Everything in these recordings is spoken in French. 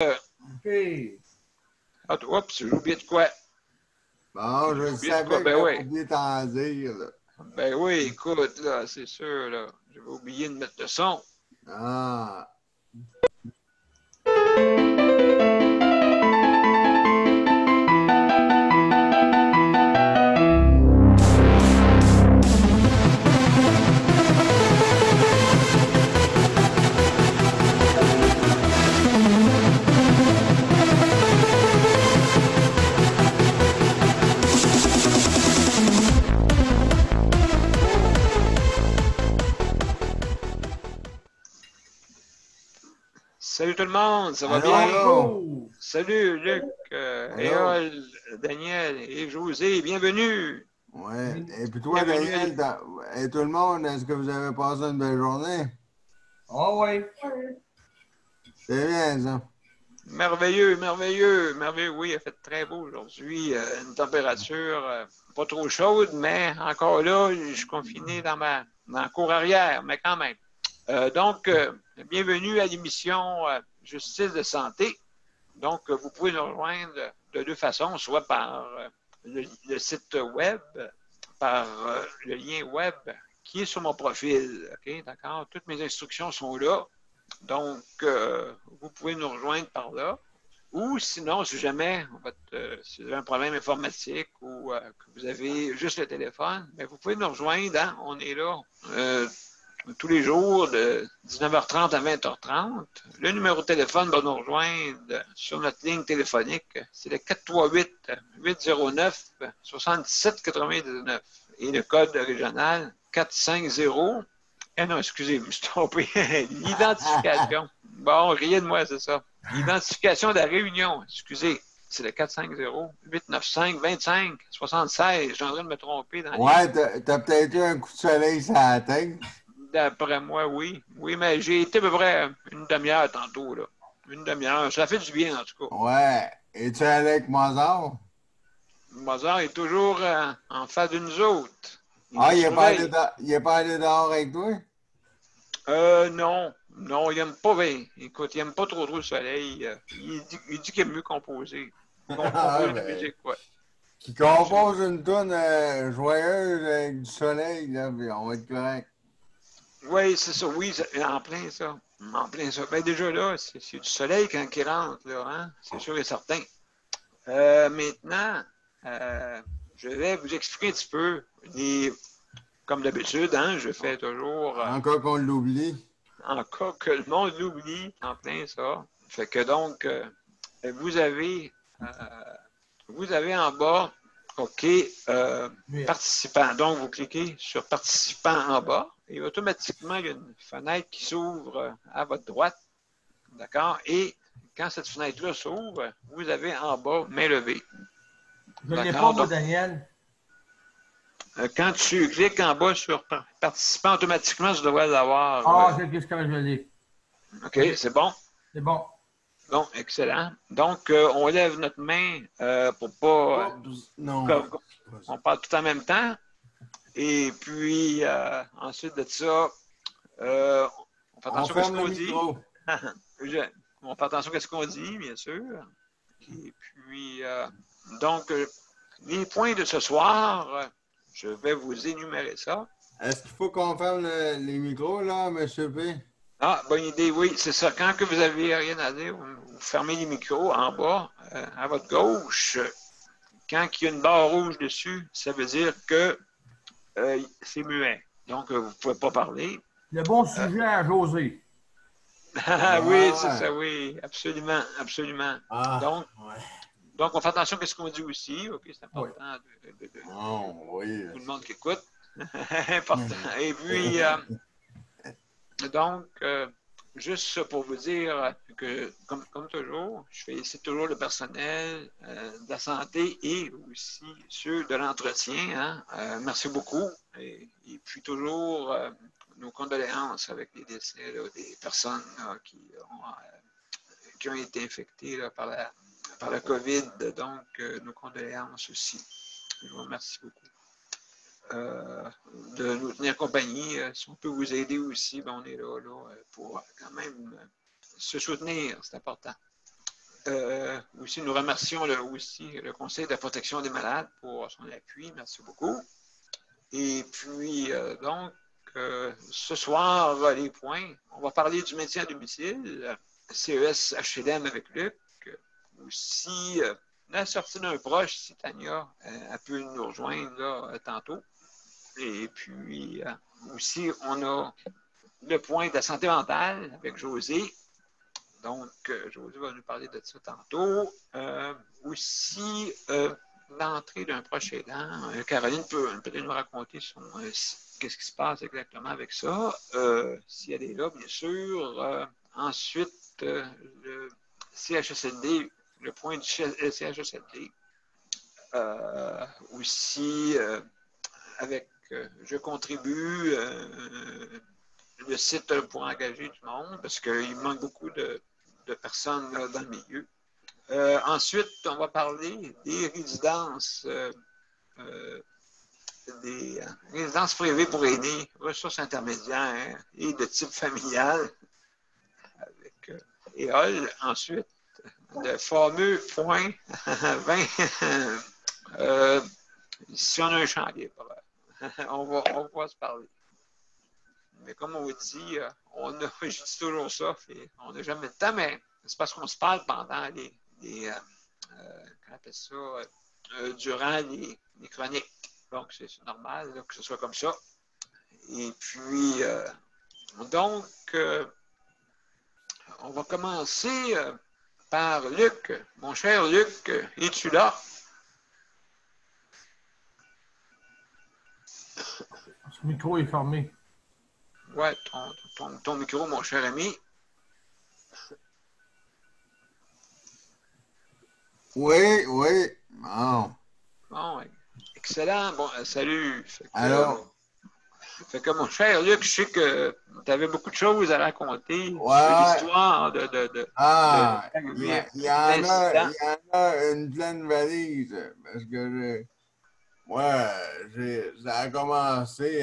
OK. Oups, j'ai oublié de quoi? Bon, je J'ai oublié de quoi? savais que Ben j'avais oui. oublié t'en dire, là. Ben oui, écoute, là, c'est sûr, là. J'avais oublié de mettre le son. Ah. Salut tout le monde, ça va Allô, bien? allô? Salut Luc, Allô? Éole, Daniel et José, bienvenue. Ouais. Et puis toi, Bienvenue à Daniel, et tout le monde, est-ce que vous avez passé une belle journée? Oh oui. C'est bien, ça. Merveilleux, merveilleux, merveilleux. Oui, il a fait très beau aujourd'hui. Une température pas trop chaude, mais encore là, je suis confiné dans la cour arrière, mais quand même. Bienvenue à l'émission Justice de santé. Donc, vous pouvez nous rejoindre de deux façons, soit par le site web, par le lien web qui est sur mon profil. OK, d'accord? Toutes mes instructions sont là. Donc, vous pouvez nous rejoindre par là. Ou sinon, si jamais si vous avez un problème informatique ou que vous avez juste le téléphone, bien, vous pouvez nous rejoindre. Hein? On est là tous les jours de 19h30 à 20h30. Le numéro de téléphone va nous rejoindre sur notre ligne téléphonique. C'est le 438-809-7799. Et le code régional 450. Ah non, excusez, je me suis trompé. L'identification. Bon, riez de moi, c'est ça. L'identification de la réunion. Excusez. C'est le 450-895-25-76. J'ai en train de me tromper dans les. Ouais, t'as peut-être eu un coup de soleil sur la tête. D'après moi, oui. Oui, mais j'ai été à peu près une demi-heure tantôt, là. Une demi-heure. Ça fait du bien, en tout cas. Ouais. Es-tu allé avec Mozart? Mozart est toujours en face de nous autres. Il Ah, nous surveille. il est pas allé dehors avec toi? Non. Non, il n'aime pas bien. Écoute, il n'aime pas trop le soleil. Il dit qu'il aime mieux composer. Ah, Composer de la ben. musique, quoi. Qui Absolument. compose une toune joyeuse avec du soleil, là, puis on va être correct. Oui, c'est ça. Oui, en plein ça. En plein ça. Ben déjà là, c'est du soleil quand il rentre, là, hein? C'est sûr et certain. Maintenant, euh, je vais vous expliquer un petit peu comme d'habitude, hein, je fais toujours Encore qu'on l'oublie. en cas que le monde l'oublie, en plein ça. Fait que donc, vous avez, euh, vous avez en bas, OK, participants. Donc, vous cliquez sur participants en bas et automatiquement, il y a une fenêtre qui s'ouvre à votre droite. D'accord? Et quand cette fenêtre-là s'ouvre, vous avez en bas main levée. Je ne l'ai pas, D'accord? moi, Donc, Daniel. quand tu cliques en bas sur participants, automatiquement, tu devrais l'avoir. Ah, je l'ai. OK, c'est bon. C'est bon. Bon, excellent. Donc, on lève notre main pour pas. Oups, non. On parle tout en même temps. Et puis, ensuite de ça, on fait On attention à ce ferme le qu'on dit. micro. On fait attention à ce qu'on dit, bien sûr. Et puis, donc, les points de ce soir, je vais vous énumérer ça. Est-ce qu'il faut qu'on ferme les micros, là, monsieur P? Ah, bonne idée, oui, c'est ça. Quand que vous avez rien à dire, vous fermez les micros en bas, à votre gauche. Quand il y a une barre rouge dessus, ça veut dire que c'est muet. Donc, vous ne pouvez pas parler. Le bon sujet à José. Ah oui, c'est Ouais. ça, oui, absolument, absolument. Ah, Donc, ouais. donc on fait attention à ce qu'on dit aussi. OK, c'est Oui. important de Oh, oui. tout le monde qui écoute. Important. Et puis, donc, juste pour vous dire que, comme toujours, je félicite toujours le personnel de la santé et aussi ceux de l'entretien. Hein. Merci beaucoup. Puis toujours nos condoléances avec les décès là, des personnes là, qui ont été infectées là, par la COVID. Donc, nos condoléances aussi. Je vous remercie beaucoup. De nous tenir compagnie. Si on peut vous aider aussi, ben on est là pour quand même se soutenir, c'est important. Aussi, nous remercions le Conseil de la protection des malades pour son appui. Merci beaucoup. Et puis, ce soir, les points, on va parler du maintien à domicile, CES HLM avec Luc. Aussi, la sortie d'un proche, si Tania, elle peut nous rejoindre là, tantôt. Et puis, aussi, on a le point de la santé mentale avec José. Donc, José va nous parler de ça tantôt. Aussi, l'entrée d'un proche aidant. Caroline peut nous raconter qu'est-ce qui se passe exactement avec ça, si elle est là, bien sûr. Ensuite, le CHSLD, le point du CHSLD. Aussi, avec je contribue, le site pour engager du monde, parce qu'il manque beaucoup de personnes là, dans le milieu. Ensuite, on va parler des résidences privées pour aînés, ressources intermédiaires et de type familial avec EOL. Ensuite, le fameux point 20. Si on a un champ libre, on va se parler. Mais comme on dit, je dis toujours ça, on n'a jamais le temps, mais c'est parce qu'on se parle pendant durant les chroniques. Donc, c'est normal là, que ce soit comme ça. Et puis, on va commencer par Luc. Mon cher Luc, es-tu là? Ce micro est fermé. Ouais, ton micro, mon cher ami. Oui, oui. Bon. Bon, excellent. Bon, salut. Alors? Fait que mon cher Luc, je sais que tu avais beaucoup de choses à raconter Ouais. sur l'histoire de il y en a une pleine valise. Parce que ça a commencé.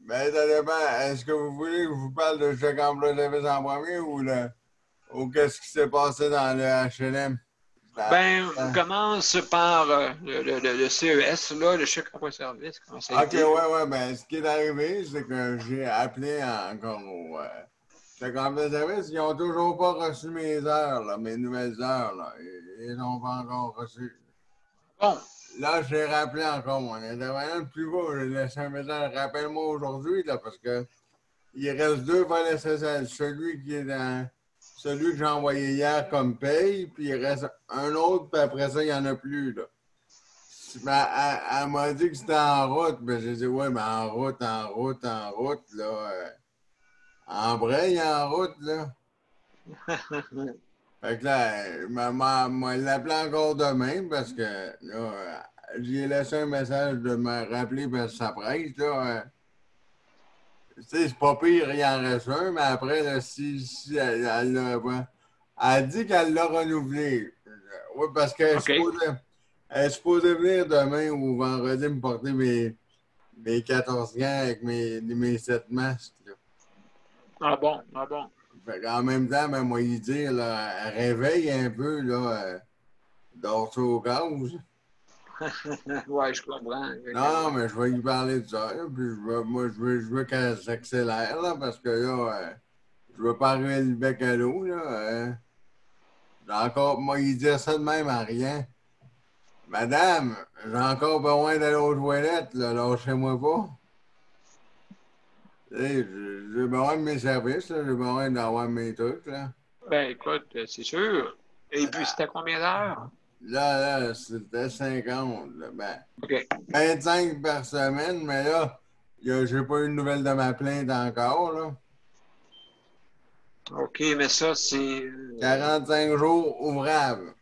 Ben, ça dépend. Est-ce que vous voulez que je vous parle de chèque emploi service en premier ou qu'est-ce qui s'est passé dans le HLM? On commence par le CES, là, le chèque emploi service. Comment ça a été? Ouais. Ben, ce qui est arrivé, c'est que j'ai appelé encore au chèque emploi service. Ils n'ont toujours pas reçu mes heures, là, mes nouvelles heures. Là. Ils n'ont pas encore reçu. Bon. Là, j'ai rappelé encore mon intervenant le plus bas. J'ai laissé un message. Rappelle-moi aujourd'hui, là, parce que il reste deux volets SSL. Celui que j'ai envoyé hier comme paye, puis il reste un autre, puis après ça, il n'y en a plus, là. Ben, elle m'a dit que c'était en route. Ben, j'ai dit, ouais, mais en route, là. En vrai, il est en route, là. Fait que là, m'a l'appelé encore demain parce que là, j'ai laissé un message de me rappeler parce que ça presse, là. Tu sais, c'est pas pire, il en reste un, mais après, là, si elle dit qu'elle l'a renouvelé. Oui, parce qu'elle est supposée venir demain ou vendredi me porter mes 14 gants avec mes 7 masques, là. Ah bon. Fait qu'en même temps, ben, moi, il dit, là, elle réveille un peu, là, dors au gaz. Ouais, je comprends. Non, mais je vais lui parler de ça, là, puis je veux qu'elle s'accélère, là, parce que là, je veux pas arriver le bec à l'eau, là. J'ai encore, moi, il dit ça de même à rien. Madame, j'ai encore besoin d'aller aux toilettes, là, lâchez-moi pas. J'ai besoin de mes services, là, j'ai besoin d'avoir mes trucs, là. Ben, écoute, c'est sûr. Et puis, c'était combien d'heures? Là, c'était 50. Là, ben, OK. 25 par semaine, mais là, j'ai pas eu de nouvelles de ma plainte encore, là. OK, mais ça, c'est... 45 jours ouvrables.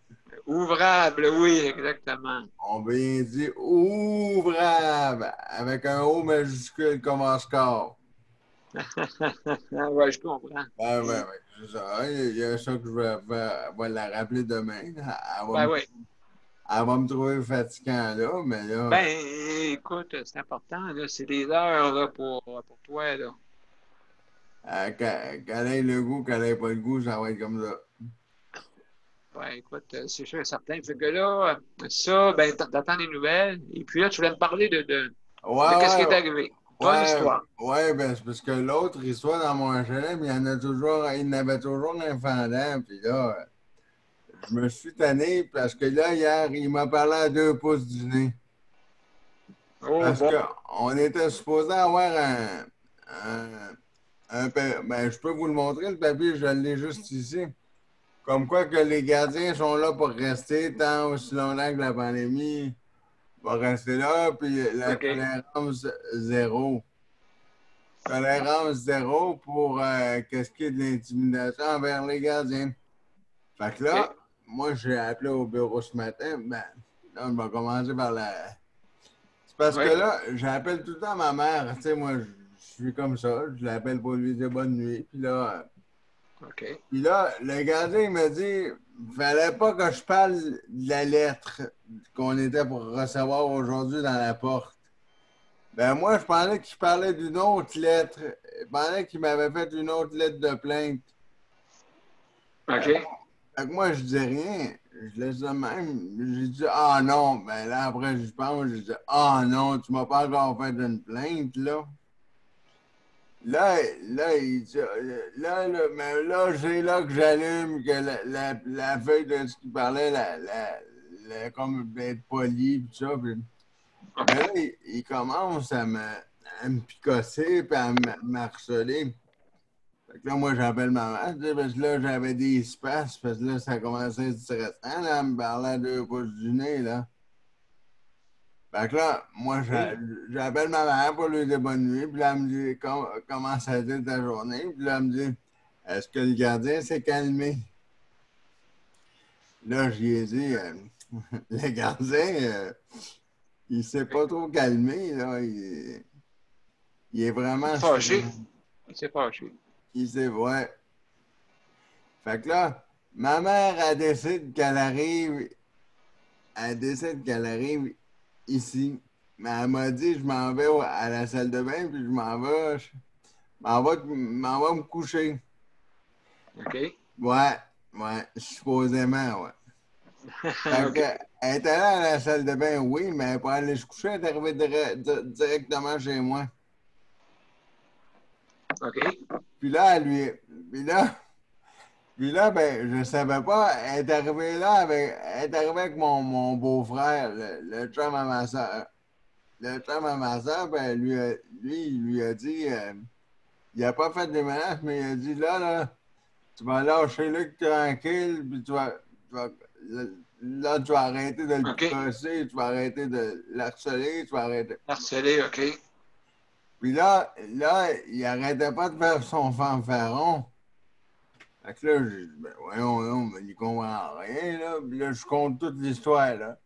Ouvrable, oui, exactement. On vient dire ouvrable, avec un O majuscule comme Oscar. Ouais, je comprends. Ben, c'est ça. Il y a ça que je vais la rappeler demain. Oui. Elle va me trouver fatigant, là, mais là... Ben, écoute, c'est important, là. C'est des heures, là, pour toi, là. Qu'elle ait le goût, qu'elle n'ait pas le goût, ça va être comme ça. Ben, écoute, c'est sûr et certain. Fait que là, ça, ben, t'attends des nouvelles. Et puis là, tu voulais me parler de qu'est-ce qui Ouais, est arrivé. Ton ouais, histoire. ouais, ben c'est parce que l'autre histoire dans mon HLM, il y en avait toujours un fendant, puis là, je me suis tanné parce que là, hier, il m'a parlé à 2 pouces du nez. Oh, Parce bon. qu'on était supposé avoir ben, je peux vous le montrer, le papier, je l'ai juste ici. Comme quoi que les gardiens sont là pour rester tant aussi longtemps que la pandémie va rester là, puis la OK. tolérance zéro. Tolérance zéro pour qu'est-ce qui est de l'intimidation envers les gardiens. Fait que là, OK. moi, j'ai appelé au bureau ce matin. Ben, là, on va commencer par la. C'est parce que Oui. là, j'appelle tout le temps ma mère. Tu sais, moi, je suis comme ça. Je l'appelle pour lui dire bonne nuit. OK. Puis là, le gardien, il m'a dit, fallait pas que je parle de la lettre qu'on était pour recevoir aujourd'hui dans la porte. Ben moi, je pensais qu'il parlait d'une autre lettre. Je pensais qu'il m'avait fait une autre lettre de plainte. OK. Fait que moi, je dis rien. Je laisse ça même. J'ai dit, ah non. Ben là, après, je pense, j'ai dit, ah non, tu m'as pas encore fait une plainte, là. Là, il dit, mais là, c'est là que j'allume que la feuille de ce qu'il parlait, comme d'être poli, tout ça. Mais là, il commence à me picosser et à m'harceler. Fait que là, moi, j'appelle ma mère, tu sais, parce que là, j'avais des espaces, parce que là, ça commençait à être stressant, là, à me parler à 2 pouces du nez, là. Fait que là, moi, Oui. j'appelle ma mère pour lui dire bonne nuit, puis là, elle me dit comment ça a été ta journée, puis là, elle me dit est-ce que le gardien s'est calmé? Là, j'y ai dit le gardien, il s'est pas trop calmé, là. Il est Il est vraiment. fâché. Il s'est fâché. Il s'est. Ouais. Fait que là, ma mère, elle décide qu'elle arrive. Elle décide qu'elle arrive ici. Mais elle m'a dit je m'en vais à la salle de bain, puis je m'en vais me coucher. OK. Ouais, ouais, supposément, ouais. Fait que, OK. elle est allée à la salle de bain, oui, mais pour aller se coucher, elle est arrivée directement chez moi. OK. Puis là, puis là, puis là, ben, je savais pas, elle est arrivée avec mon beau-frère, le chum à ma soeur. Le chum à ma soeur, ben, il lui a dit, il a pas fait de menaces, mais il a dit, là, tu vas lâcher Luc tranquille, puis là, tu vas arrêter de le OK. picosser, tu vas arrêter de l'harceler, tu vas arrêter. Harcelé, OK. Puis là, il arrêtait pas de faire son fanfaron. Fait que là, j'ai dit, ben voyons, non, mais il comprend rien, là. Puis là, je compte toute l'histoire, là.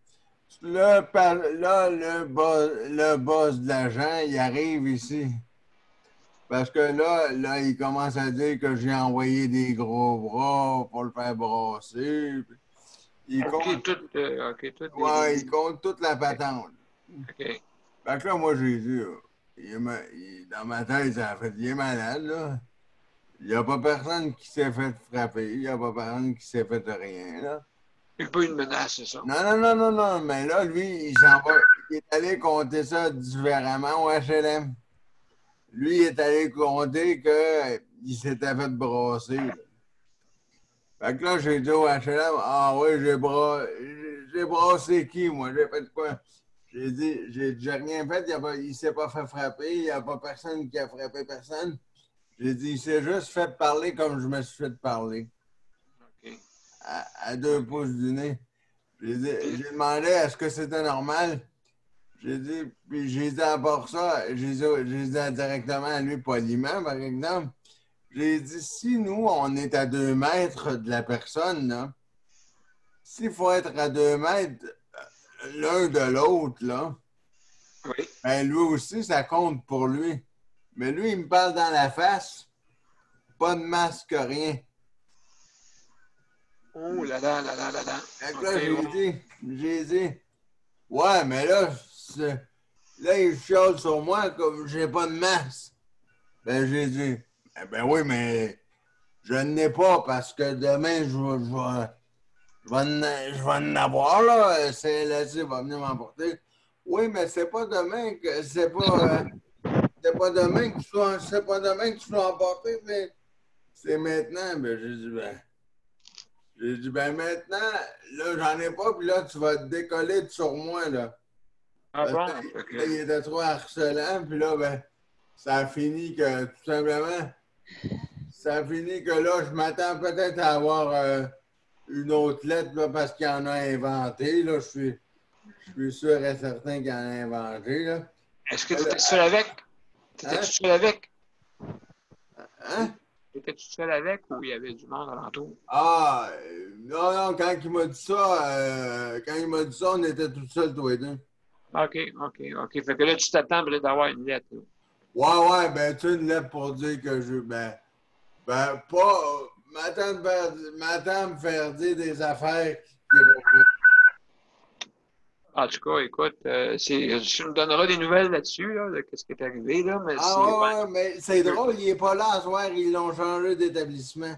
Là, le boss de l'agent, il arrive ici. Parce que là, il commence à dire que j'ai envoyé des gros bras pour le faire brasser. Il compte, OK, toutes ouais, il compte toute la patente. OK. Fait que là, moi, j'ai dit, dans ma tête, ça a fait, il est malade, là. Il n'y a pas personne qui s'est fait frapper, il n'y a pas personne qui s'est fait rien, là. C'est pas une menace, c'est ça. Non, non, non, non, non, mais là, lui, il est allé compter ça différemment au HLM. Lui, il est allé compter qu'il s'était fait brasser, là. Fait que là, j'ai dit au HLM, ah oui, j'ai brassé qui, moi? J'ai fait quoi? J'ai dit, j'ai rien fait, il s'est pas fait frapper, il n'y a pas personne qui a frappé personne. J'ai dit, il s'est juste fait parler comme je me suis fait parler, OK. à 2 pouces du nez. Puis, J'ai demandé est-ce que c'était normal. J'ai dit à part ça, j'ai dit directement à lui, poliment, par exemple. J'ai dit, si nous, on est à 2 mètres de la personne, là, s'il faut être à 2 mètres l'un de l'autre, là, oui. ben lui aussi, ça compte pour lui. Mais lui, il me parle dans la face, pas de masque, rien. Oh là là là là là là. Fait que OK, là, ouais. j'ai dit, ouais, mais là, il chiale sur moi comme j'ai pas de masque. Ben, j'ai dit, ben oui, mais je n'ai pas parce que demain, je vais en avoir, là. CLSC va venir m'emporter. Oui, mais c'est pas demain que c'est pas demain c'est pas demain que tu vas emporter, mais c'est maintenant. Ben, j'ai dit, ben maintenant, là, j'en ai pas, puis là, tu vas te décoller sur moi, là. Ah Parce bon? que Fait que- là, il était trop harcelant, puis là, ben, ça a fini que, tout simplement, ça a fini que là, je m'attends peut-être à avoir une autre lettre, là, parce qu'il en a inventé, là. Je suis sûr et certain qu'il en a inventé, là. Est-ce que Mais tu là, étais seul avec? T'étais-tu hein? seul avec? Hein? T'étais-tu seul avec ou il y avait du monde alentour? Ah, non, non, quand il m'a dit ça, on était tout seuls, tous les deux. OK, OK, OK. Fait que là, tu t'attends peut-être d'avoir une lettre. Là. Ouais, ouais, ben, tu sais, une lettre pour dire que ben, pas, m'attends à me faire dire des affaires qui En tout cas, écoute, tu me donneras des nouvelles là-dessus, là, de ce qui est arrivé, là, mais Ah, c'est. ouais, ouais, mais c'est Ouais. drôle, il est pas là à soir, ils l'ont changé d'établissement.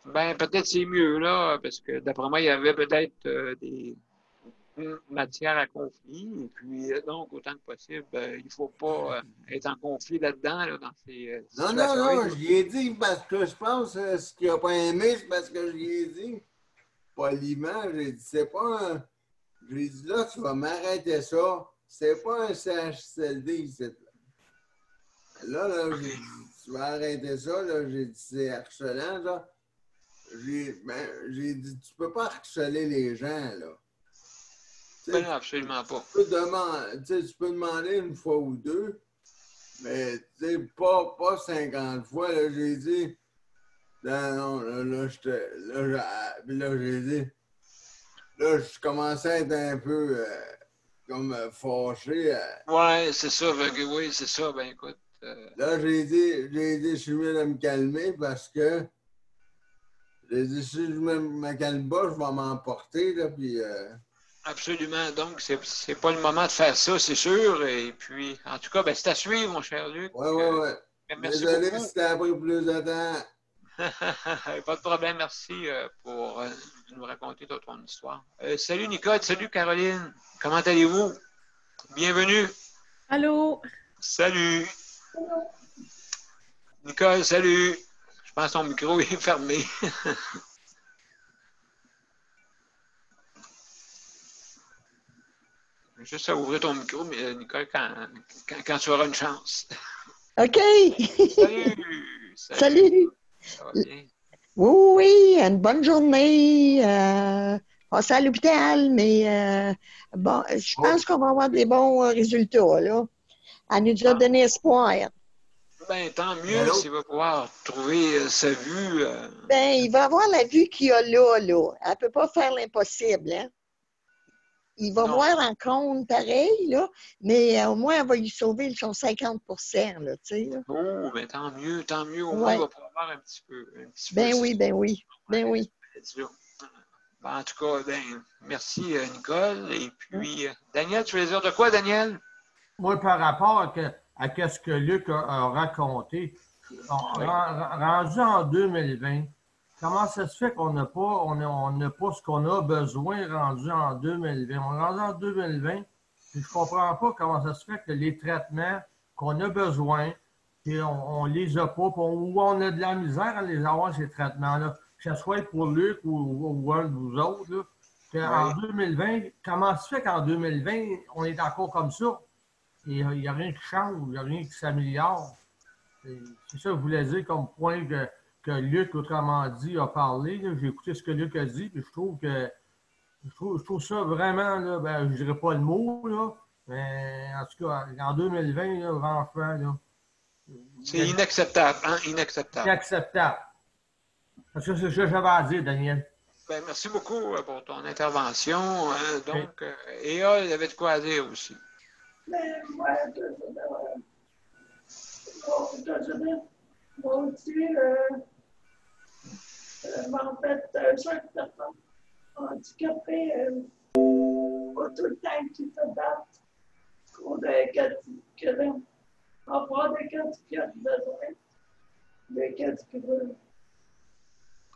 Ben, peut-être c'est mieux, là, parce que d'après moi, il y avait peut-être des matières à conflit. Et puis, donc, autant que possible, il ne faut pas être en conflit là-dedans, là, dans ces Non, non, situations-là. non, j'y ai dit parce que je pense, ce qu'il a pas aimé, c'est parce que j'y ai dit. Poliment, j'ai dit, c'est pas un. J'ai dit, là, tu vas m'arrêter ça. C'est pas un CHSLD ici. Là, j'ai OK. dit, tu vas arrêter ça. Là, j'ai dit, c'est harcelant, là. J'ai dit, tu peux pas harceler les gens, là. Tu Ben sais, non, absolument pas. tu peux demander une fois ou deux, mais tu sais, pas 50 fois. Là, j'ai dit, non, non, là, puis là, j'ai dit, là, je commençais à être un peu comme fâché. Ouais, c'est ça. Fait que, oui, c'est ça. Ben, écoute. Là, j'ai dit, je suis mieux de me calmer parce que j'ai dit, si je me calme pas, je vais m'emporter, là, puis Absolument. Donc, c'est pas le moment de faire ça, c'est sûr. Et puis, en tout cas, ben, c'est à suivre, mon cher Luc. ouais, ouais, ouais. Merci Désolé beaucoup. si t'as pris plus de temps. Pas de problème. Merci pour nous raconter ton histoire. Salut Nicole, salut Caroline. Comment allez-vous? Bienvenue. Allô? Salut. Nicole, salut. Je pense que ton micro est fermé. Juste à ouvrir ton micro, mais, Nicole, quand tu auras une chance. OK. Salut. Salut. Ça va bien? Oui, oui, une bonne journée. Passé à l'hôpital, mais bon, je pense qu'on va avoir des bons résultats, là. Elle nous a Ah, donné espoir. ben, tant mieux Allô? s'il va pouvoir trouver sa vue. Ben, il va avoir la vue qu'il a là, là. Elle ne peut pas faire l'impossible, hein. Il va Non. voir en compte pareil, là, mais au moins, elle va lui sauver son 50 là, tu sais, là. Oh, ben tant mieux, tant mieux. Au moins, il Ouais. va pouvoir avoir un petit peu Ben oui, ben oui, ben oui. Ben, en tout cas, ben, merci Nicole. Et puis, Daniel, tu veux dire de quoi, Daniel? Moi, par rapport à ce que Luc a raconté, Oui. rendu en 2020, comment ça se fait qu'on n'a pas, on n'a pas ce qu'on a besoin rendu en 2020? On est rendu en 2020, puis je ne comprends pas comment ça se fait que les traitements qu'on a besoin, puis on ne les a pas, ou on a de la misère à les avoir, ces traitements-là, que ce soit pour Luc ou un de vous autres, là, Oui. en 2020, comment ça se fait qu'en 2020, on est encore comme ça? Et il n'y a rien qui change, il n'y a rien qui s'améliore. C'est ça que je voulais dire comme point que Luc, autrement dit, a parlé. J'ai écouté ce que Luc a dit, puis je trouve que je trouve ça vraiment, là, ben, je ne dirais pas le mot, là, mais en tout cas, en 2020, là, franchement, là, C'est inacceptable, hein? c'est Inacceptable. acceptable. Parce que c'est ce que j'avais à dire, Daniel. Ben, merci beaucoup pour ton intervention. Okay. Donc, Ea, il y avait de quoi à dire aussi. Mais moi, moi aussi, en fait, chaque personne handicapée, pas tout le temps qui se battent pour des avoir des catégories de besoin, des catégories.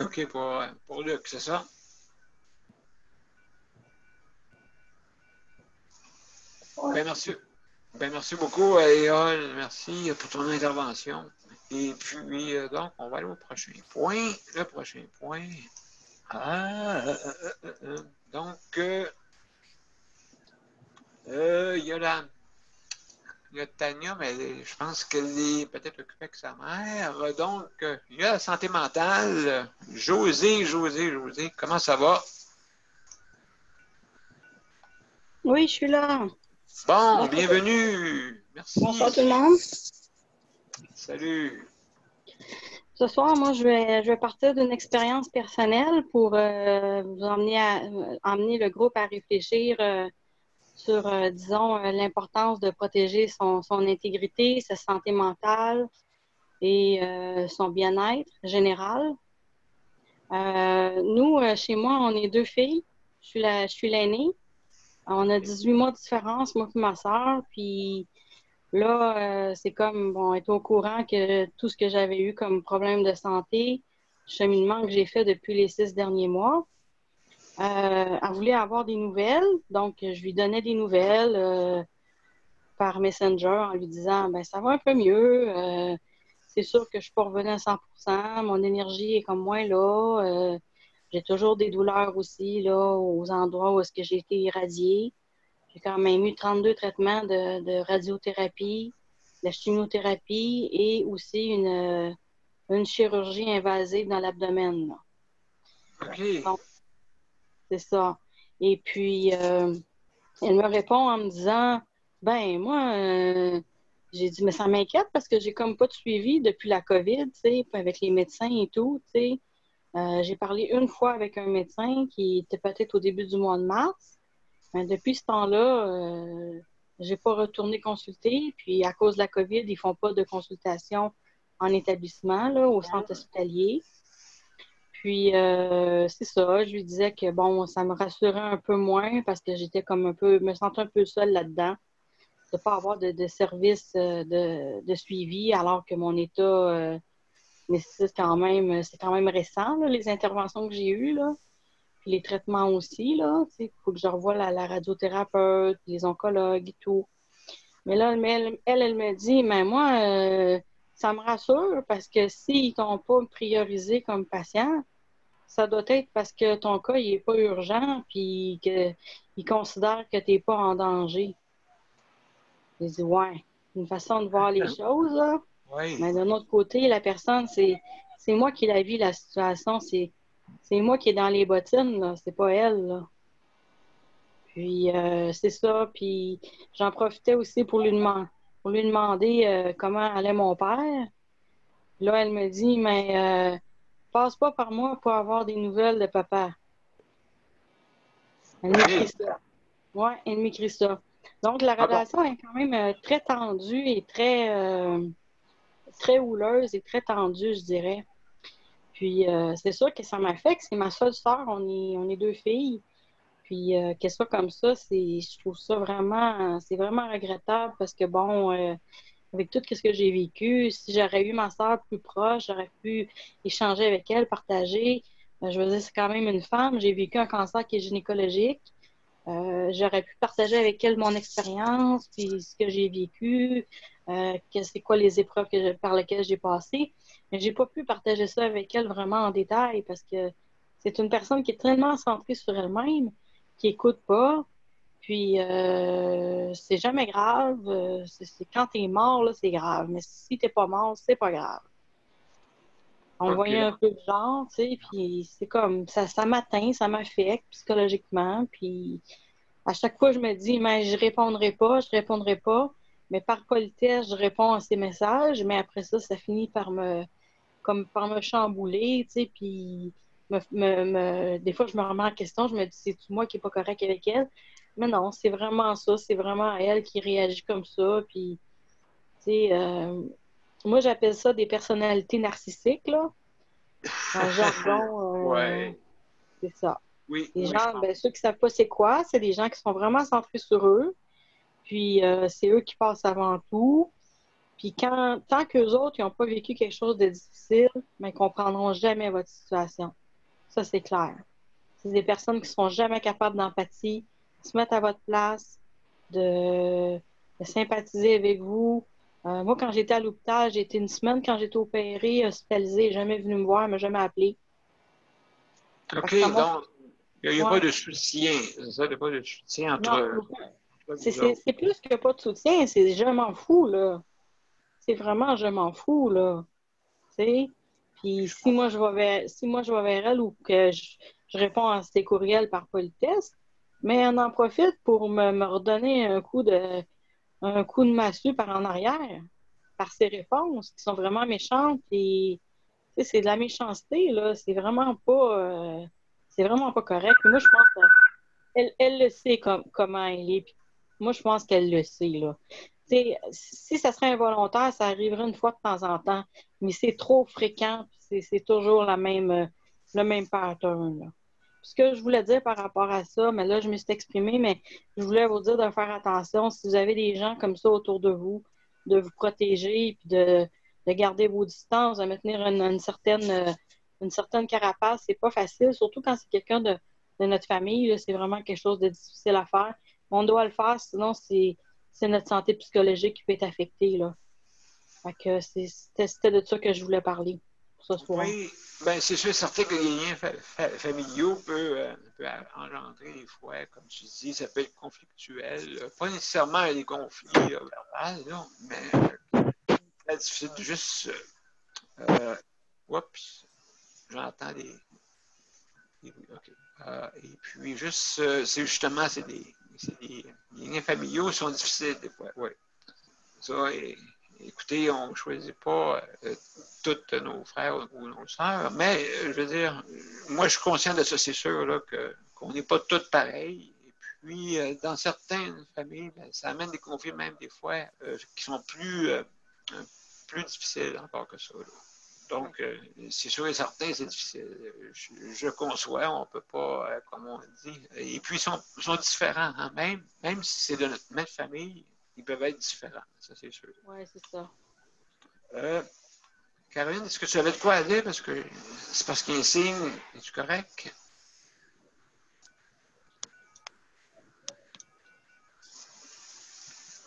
OK, pour Luc, c'est ça? merci. Ben, merci beaucoup, Éole. Merci pour ton intervention. Et puis, donc, on va aller au prochain point. Le prochain point. Donc, il y a Tania, mais je pense qu'elle est peut-être occupée avec sa mère. Donc, il y a la santé mentale. José, comment ça va? Oui, je suis là. Bon, Bonsoir. bienvenue. Merci. Bonsoir tout le monde. Salut. Ce soir, moi, je vais partir d'une expérience personnelle pour vous emmener le groupe à réfléchir sur, disons, l'importance de protéger son intégrité, sa santé mentale et son bien-être général. Nous, chez moi, on est 2 filles. Je suis l'aînée. On a 18 mois de différence, moi et ma soeur. Puis là, c'est comme, bon, être au courant que tout ce que j'avais eu comme problème de santé, cheminement que j'ai fait depuis les 6 derniers mois, elle voulait avoir des nouvelles. Donc, je lui donnais des nouvelles par Messenger en lui disant, ben ça va un peu mieux. C'est sûr que je suis pas revenue à 100%. Mon énergie est comme moins là. J'ai toujours des douleurs aussi là, aux endroits où est-ce que j'ai été irradiée. J'ai quand même eu 32 traitements de radiothérapie, de chimiothérapie et aussi une chirurgie invasive dans l'abdomen. OK. Donc, c'est ça. Et puis, elle me répond en me disant, ben moi, j'ai dit, mais ça m'inquiète parce que j'ai comme pas de suivi depuis la COVID, tu sais, avec les médecins et tout, tu sais. J'ai parlé une fois avec un médecin qui était peut-être au début du mois de mars. Mais depuis ce temps-là, j'ai pas retourné consulter. Puis à cause de la COVID, ils font pas de consultation en établissement, là, au centre hospitalier. Puis c'est ça, je lui disais que bon, ça me rassurait un peu moins parce que j'étais comme un peu, me sentais un peu seule là-dedans, de pas avoir de service de suivi, alors que mon état nécessite quand même, c'est quand même récent, là, les interventions que j'ai eues, là. Puis les traitements aussi, là, il faut que je revoie la radiothérapeute, les oncologues et tout. Mais là, elle me dit, mais moi, ça me rassure parce que s'ils t'ont pas priorisé comme patient, ça doit être parce que ton cas, il est pas urgent puis qu'ils considèrent que tu n'es pas en danger. J'ai dit, ouais, une façon de voir les choses, là. Oui. Mais d'un autre côté, la personne, c'est moi qui la vis, la situation, c'est moi qui est dans les bottines, là. C'est pas elle, là. Puis, c'est ça. Puis, j'en profitais aussi pour lui demander comment allait mon père. Là, elle me dit, mais passe pas par moi pour avoir des nouvelles de papa. Elle m'écrit ça. Oui, elle m'écrit ça. Donc, la relation est quand même très tendue et très houleuse et très tendue, je dirais. Puis, c'est sûr que ça m'affecte. C'est ma seule sœur. On est 2 filles. Puis, qu'elle soit comme ça, je trouve ça vraiment, c'est vraiment regrettable parce que, bon, avec tout ce que j'ai vécu, si j'aurais eu ma sœur plus proche, j'aurais pu échanger avec elle, partager. Je veux dire, c'est quand même une femme. J'ai vécu un cancer qui est gynécologique. J'aurais pu partager avec elle mon expérience, puis ce que j'ai vécu, c'est quoi les épreuves par lesquelles j'ai passé. Mais j'ai pas pu partager ça avec elle vraiment en détail parce que c'est une personne qui est tellement centrée sur elle-même, qui écoute pas. Puis c'est jamais grave. C'est quand t'es mort, là, c'est grave. Mais si t'es pas mort, c'est pas grave. On voyait un peu le genre, tu sais, puis c'est comme, ça m'atteint, ça m'affecte psychologiquement, puis à chaque fois, je me dis, mais je répondrai pas, mais par politesse, je réponds à ces messages, mais après ça, ça finit par par me chambouler, tu sais, puis des fois, je me remets en question, je me dis, c'est-tu moi qui n'est pas correct avec elle? Mais non, c'est vraiment ça, c'est vraiment elle qui réagit comme ça, puis, tu sais, moi, j'appelle ça des personnalités narcissiques, là. En jargon, Ouais. c'est ça. Oui. Les gens, ben, ceux qui ne savent pas c'est quoi, c'est des gens qui sont vraiment centrés sur eux. Puis c'est eux qui passent avant tout. Puis tant qu'eux autres, ils n'ont pas vécu quelque chose de difficile, mais ils ne comprendront jamais votre situation. Ça, c'est clair. C'est des personnes qui ne sont jamais capables d'empathie, se mettre à votre place, de sympathiser avec vous. Moi, quand j'étais à l'hôpital, j'ai été une semaine quand j'étais opérée, hospitalisée, jamais venu me voir, elle m'a jamais appelé. OK, Fait que donc, il n'y a pas ouais. de soutien. C'est ça, il n'y a pas de soutien Non, entre vous autres. c'est plus que pas de soutien, c'est je m'en fous, là. C'est vraiment je m'en fous, là. Tu sais? Puis si moi je vais vers elle ou que je réponds à ses courriels par politesse, mais elle en profite pour me redonner un coup de massue par en arrière, par ses réponses qui sont vraiment méchantes. Et tu sais, c'est de la méchanceté, là. C'est vraiment pas correct. Puis moi, je pense qu'elle le sait comment elle est. Puis moi, je pense qu'elle le sait, là. Tu sais, si ça serait involontaire, ça arriverait une fois de temps en temps, mais c'est trop fréquent, puis c'est toujours le même pattern, là. Ce que je voulais dire par rapport à ça, mais là, je me suis exprimée, mais je voulais vous dire de faire attention. Si vous avez des gens comme ça autour de vous protéger, puis de garder vos distances, de maintenir une certaine carapace. C'est pas facile, surtout quand c'est quelqu'un de notre famille. Là, c'est vraiment quelque chose de difficile à faire. On doit le faire, sinon c'est notre santé psychologique qui peut être affectée. Là. Fait que c'était de ça que je voulais parler pour ce soir. Oui, ben c'est sûr, certain que les liens familiaux peuvent engendrer des fois, comme tu dis, ça peut être conflictuel. Pas nécessairement des conflits verbaux, là, mais c'est difficile de juste. Oups, j'entends des bruits. OK. Et puis, juste, c'est justement, les liens familiaux sont difficiles des fois. Oui. Ça, écoutez, on ne choisit pas tous nos frères ou nos sœurs, mais je veux dire, moi, je suis conscient de ça, c'est sûr, là, qu'on n'est pas tous pareils. Et puis, dans certaines familles, ben, ça amène des conflits, même des fois, qui sont plus difficiles encore que ça. Là. Donc, c'est sûr et certain, c'est difficile. Je conçois, on ne peut pas, comme on dit. Et puis, ils sont différents. Hein? Même si c'est de notre même famille, ils peuvent être différents. Ça, c'est sûr. Oui, c'est ça. Caroline, est-ce que tu avais de quoi à dire? Parce que c'est parce qu'il y a un signe. Es-tu correct?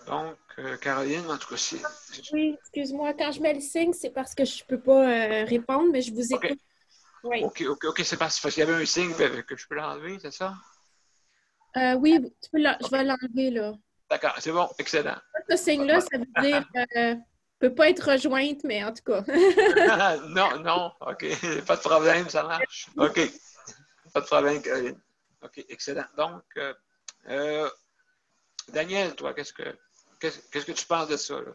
Donc, Caroline, en tout cas, c'est... Oui, excuse-moi. Quand je mets le signe, c'est parce que je ne peux pas répondre, mais je vous écoute. OK, Oui, OK, c'est parce qu'il y avait un signe que je peux l'enlever, c'est ça? oui, je vais l'enlever, là. D'accord, c'est bon, excellent. Ce signe-là, ça veut dire ne peut pas être rejointe, mais en tout cas. Non, OK, pas de problème, ça marche. OK, pas de problème, Caroline. OK, excellent. Donc, Daniel, toi, qu'est-ce que tu penses de ça? Là?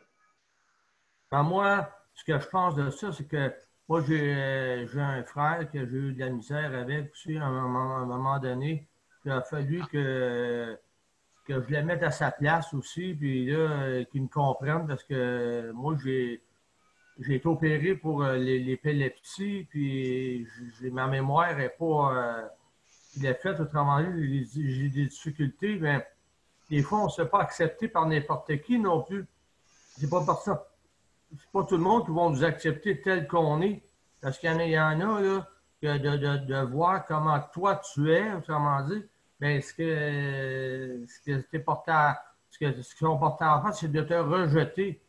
Ben moi, ce que je pense de ça, c'est que moi, j'ai un frère que j'ai eu de la misère avec aussi à un moment donné. Il a fallu que je le mette à sa place aussi, puis là, qu'il me comprenne parce que moi, j'ai été opéré pour l'épilepsie, puis ma mémoire n'est pas bien faite. Autrement dit, j'ai des difficultés, mais des fois, on ne se fait pas accepter par n'importe qui non plus. C'est pas pour ça. C'est pas tout le monde qui va nous accepter tel qu'on est. Parce qu'il y en a, là, que de voir comment toi tu es, autrement dit, bien, ce qu'ils ont porté en face, c'est de te rejeter.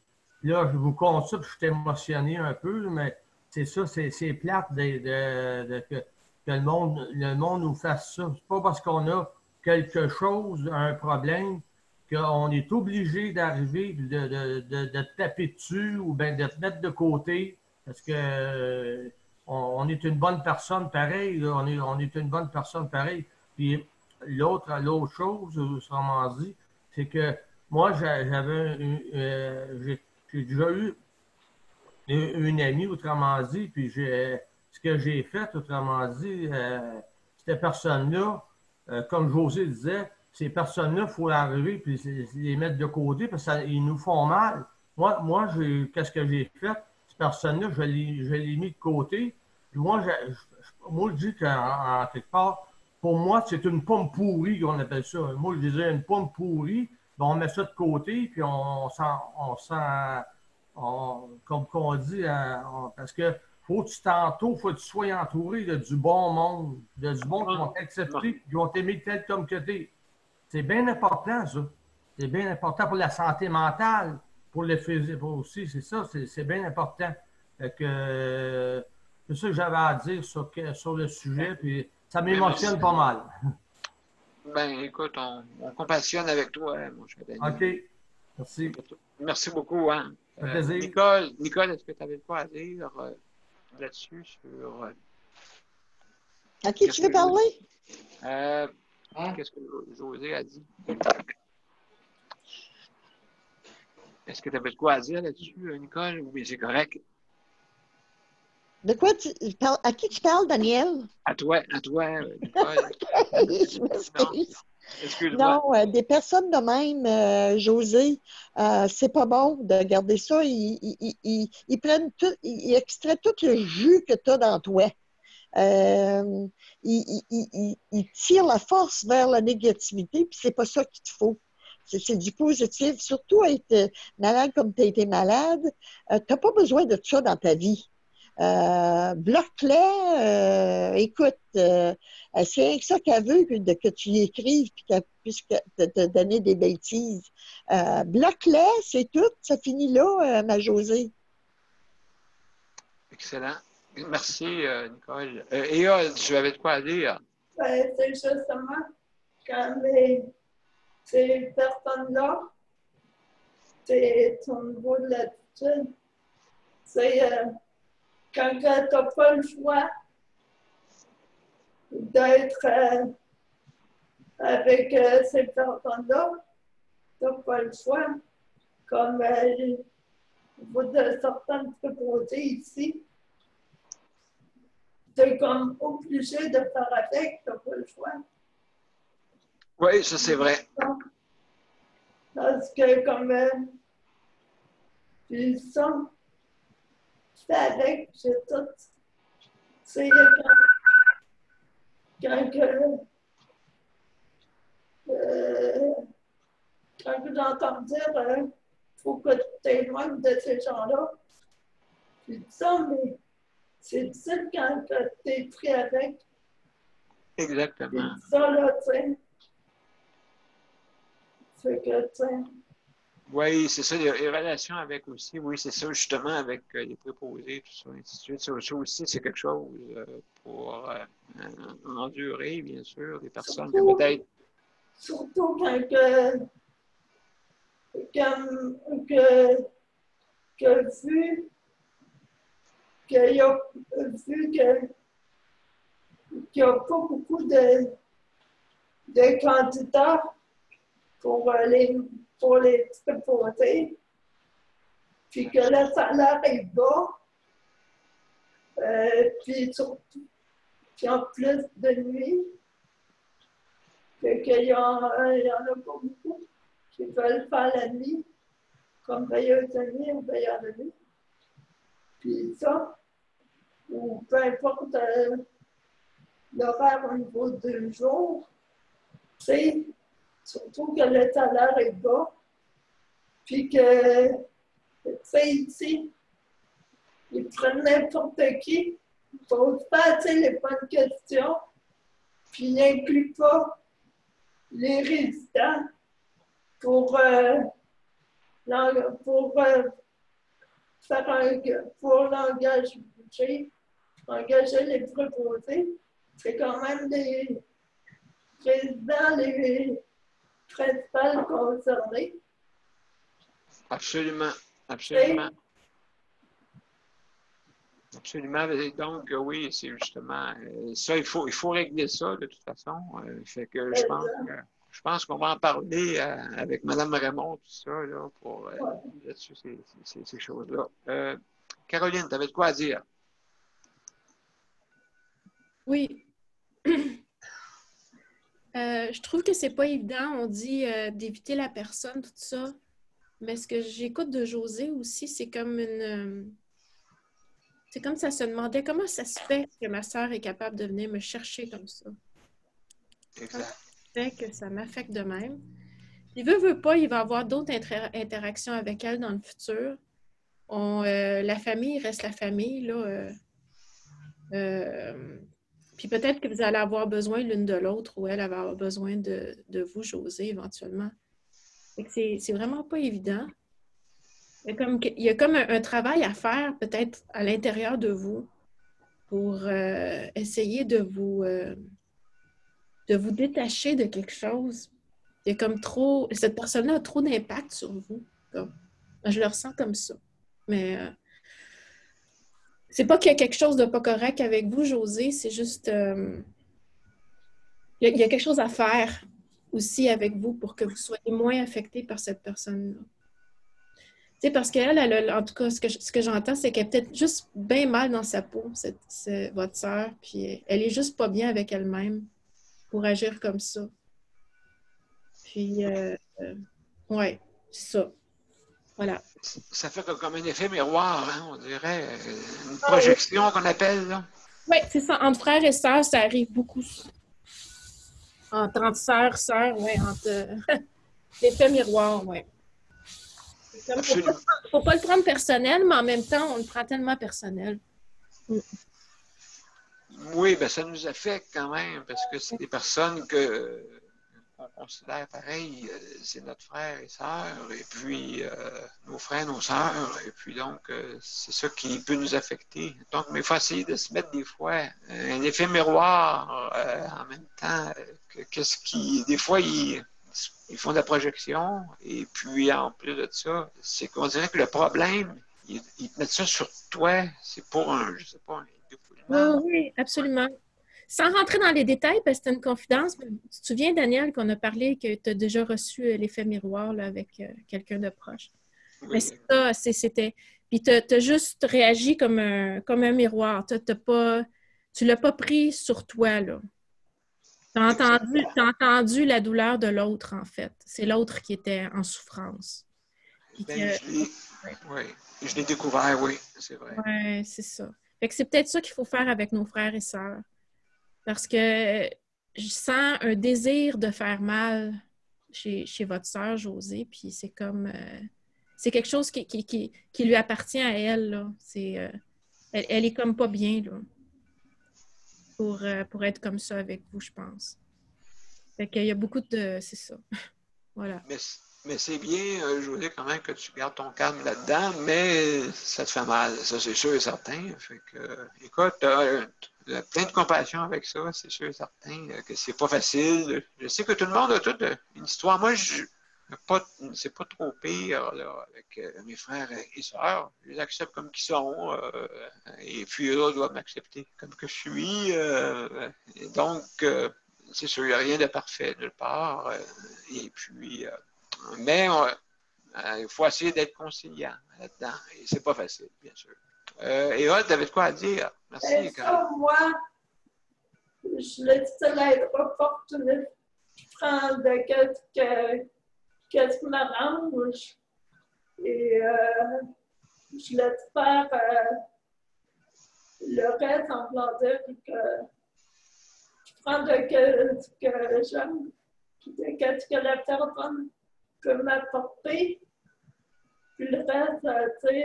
Là, je vous compte ça, puis je suis émotionné un peu, mais c'est ça, c'est plate que le monde nous fasse ça. C'est pas parce qu'on a quelque chose, un problème, qu'on est obligé d'arriver, de te taper dessus ou bien de te mettre de côté parce que on est une bonne personne pareil. Là, on est une bonne personne pareil. Puis l'autre chose, autrement dit, c'est que moi, j'ai déjà eu une amie, autrement dit, puis ce que j'ai fait, autrement dit, cette personne-là, comme José disait, ces personnes-là, il faut arriver et les mettre de côté parce qu'ils nous font mal. Moi qu'est-ce que j'ai fait? Ces personnes-là, je l'ai mis de côté. Puis moi, je dis qu'en quelque part, pour moi, c'est une pomme pourrie qu'on appelle ça. Moi, je disais une pomme pourrie, ben, on met ça de côté, puis comme on dit, parce que faut que tu sois entouré de du bon monde, de du bon qui vont t'accepter, qui vont t'aimer tel comme que tu es. C'est bien important, ça. C'est bien important pour la santé mentale, pour le physique aussi, c'est ça, c'est bien important. Fait que, c'est ça que j'avais à dire sur le sujet, puis ça m'émotionne pas mal. Ben, écoute, on compassionne avec toi, hein, mon cher Denis. OK. Merci. Merci beaucoup. Hein. Ça fait plaisir. Nicole, est-ce que tu avais quoi à dire là-dessus sur. À qui tu veux parler? Qu'est-ce que José a dit? Est-ce que tu avais de quoi à dire là-dessus, Nicole? Oui, c'est correct. De quoi à qui tu parles, Daniel? À toi, Nicole. Je m'excuse. Excuse-moi. Non, des personnes de même, José, c'est pas bon de garder ça. Ils prennent tout, ils extraient tout le jus que tu as dans toi. Ils tirent la force vers la négativité, puis c'est pas ça qu'il te faut. C'est du positif. Surtout être malade comme tu as été malade, tu n'as pas besoin de ça dans ta vie. Bloque-les, écoute, c'est rien que ça qu'elle veut que tu y écrives puis qu'elle puisse te donner des bêtises. Bloque-les, c'est tout, ça finit là, ma Josée. Excellent. Merci, Nicole. Ea, tu avais de quoi dire? Ben, c'est justement quand ces personnes-là, c'est au niveau de l'attitude, c'est quand tu n'as pas le choix d'être avec ces personnes-là, tu n'as pas le choix. Comme vous de certaines préposés ici, tu es comme obligé de faire avec, tu n'as pas le choix. Oui, ça c'est vrai. Parce que comme puis ça, je fais avec, j'ai tout. C'est quand j'entends dire faut que tu t'éloignes de ces gens-là. Puis ça, mais c'est difficile quand tu es pris avec. Exactement. Puis ça, là, tu sais. Fait que, tu sais. Oui, c'est ça, les relations avec aussi, oui, c'est ça, justement, avec les préposés, tout ça, ainsi de suite. Ça aussi, c'est quelque chose pour endurer, bien sûr, des personnes Surtout, peut-être. Surtout quand vu qu'il y a vu qu'il n'y a pas beaucoup de candidats pour les préposés, puis que le salaire est bas, puis en plus de nuit, qu'il y en a pas beaucoup qui veulent faire la nuit, comme veilleuse de nuit ou veilleur de nuit. Puis ça, ou peu importe l'horaire au niveau du jour, c'est surtout que le salaire est bas, puis que, tu sais, ici, ils prennent n'importe qui, ils ne posent pas les bonnes questions, puis ils n'incluent pas les résidents pour engager les préposés. C'est quand même les résidents les principaux concernés. Absolument, absolument. Absolument. Donc, oui, c'est justement ça, il faut régler ça de toute façon. Fait que je pense qu'on va en parler avec Mme Raymond, tout ça, là, pour là-dessus, ces choses-là. Caroline, tu avais de quoi à dire? Oui. Je trouve que c'est pas évident. On dit d'éviter la personne, tout ça. Mais ce que j'écoute de José aussi, c'est comme c'est comme ça se demandait comment ça se fait que ma sœur est capable de venir me chercher comme ça. Exact. Comment ça se fait que ça m'affecte de même. Il veut pas, il va avoir d'autres interactions avec elle dans le futur. La famille reste la famille, là. Puis peut-être que vous allez avoir besoin l'une de l'autre ou elle va avoir besoin de vous, José, éventuellement. Fait que c'est vraiment pas évident. Il y a comme un travail à faire peut-être à l'intérieur de vous pour essayer de vous détacher de quelque chose. Il y a comme trop... Cette personne-là a trop d'impact sur vous. Comme, je le ressens comme ça. Mais c'est pas qu'il y a quelque chose de pas correct avec vous, José, c'est juste... il y a quelque chose à faire aussi avec vous pour que vous soyez moins affecté par cette personne-là. Tu sais, parce qu'elle, en tout cas, ce que j'entends, c'est qu'elle est peut-être juste bien mal dans sa peau, votre sœur, puis elle est juste pas bien avec elle-même pour agir comme ça. Puis, ouais, c'est ça. Voilà. Ça fait comme un effet miroir, hein, on dirait. Une projection qu'on appelle, là. Oui, c'est ça. Entre frères et sœurs, ça arrive beaucoup. Entre sœurs, oui, entre l'effet miroir, oui. Faut pas le prendre personnel, mais en même temps, on le prend tellement personnel. Oui, ben ça nous affecte quand même, parce que c'est des personnes qu'on considère pareil, c'est notre frère et sœur, et puis nos frères, nos sœurs, et puis donc c'est ça qui peut nous affecter. Donc, mais il faut essayer de se mettre des fois un effet miroir en même temps, qu'est-ce qui, des fois, ils font de la projection, et puis en plus de ça, c'est qu'on dirait que le problème, ils te mettent ça sur toi, c'est pour je sais pas, un défoulement. Oui, absolument. Sans rentrer dans les détails, parce que c'est une confidence, mais tu te souviens, Daniel, qu'on a parlé que tu as déjà reçu l'effet miroir là, avec quelqu'un de proche. Oui. Mais c'est ça, c'était... Puis tu as juste réagi comme un miroir. Tu ne l'as pas pris sur toi, là. Tu as entendu la douleur de l'autre, en fait. C'est l'autre qui était en souffrance. Oui, je l'ai découvert, oui, c'est vrai. Oui, c'est ça. Fait que c'est peut-être ça qu'il faut faire avec nos frères et sœurs. Parce que je sens un désir de faire mal chez votre sœur Josée, puis c'est comme... c'est quelque chose qui lui appartient à elle, là. Elle est comme pas bien, là, pour être comme ça avec vous, je pense. Fait qu'il y a beaucoup de... C'est ça. Voilà. Mais c'est bien, Josée, quand même, que tu gardes ton calme là-dedans, mais ça te fait mal, ça c'est sûr et certain. Fait que, écoute, plein de compassion avec ça, c'est sûr et certain, que c'est pas facile. Je sais que tout le monde a toute une histoire. Moi, c'est pas trop pire là, avec mes frères et sœurs. Je les accepte comme qu'ils sont, et puis eux doivent m'accepter comme que je suis. Et donc, c'est sûr, il n'y a rien de parfait nulle part. Et puis, mais il faut essayer d'être conciliant là-dedans. Et c'est pas facile, bien sûr. Et tu avais de quoi à dire? Merci, ça, moi, je le dis, l'aide-pas fortunée. Je prends de qu'est-ce qui m'arrange et je laisse faire le reste en blanc que je prends de ce que j'aime, de ce que la personne peut m'apporter, puis le reste, tu sais,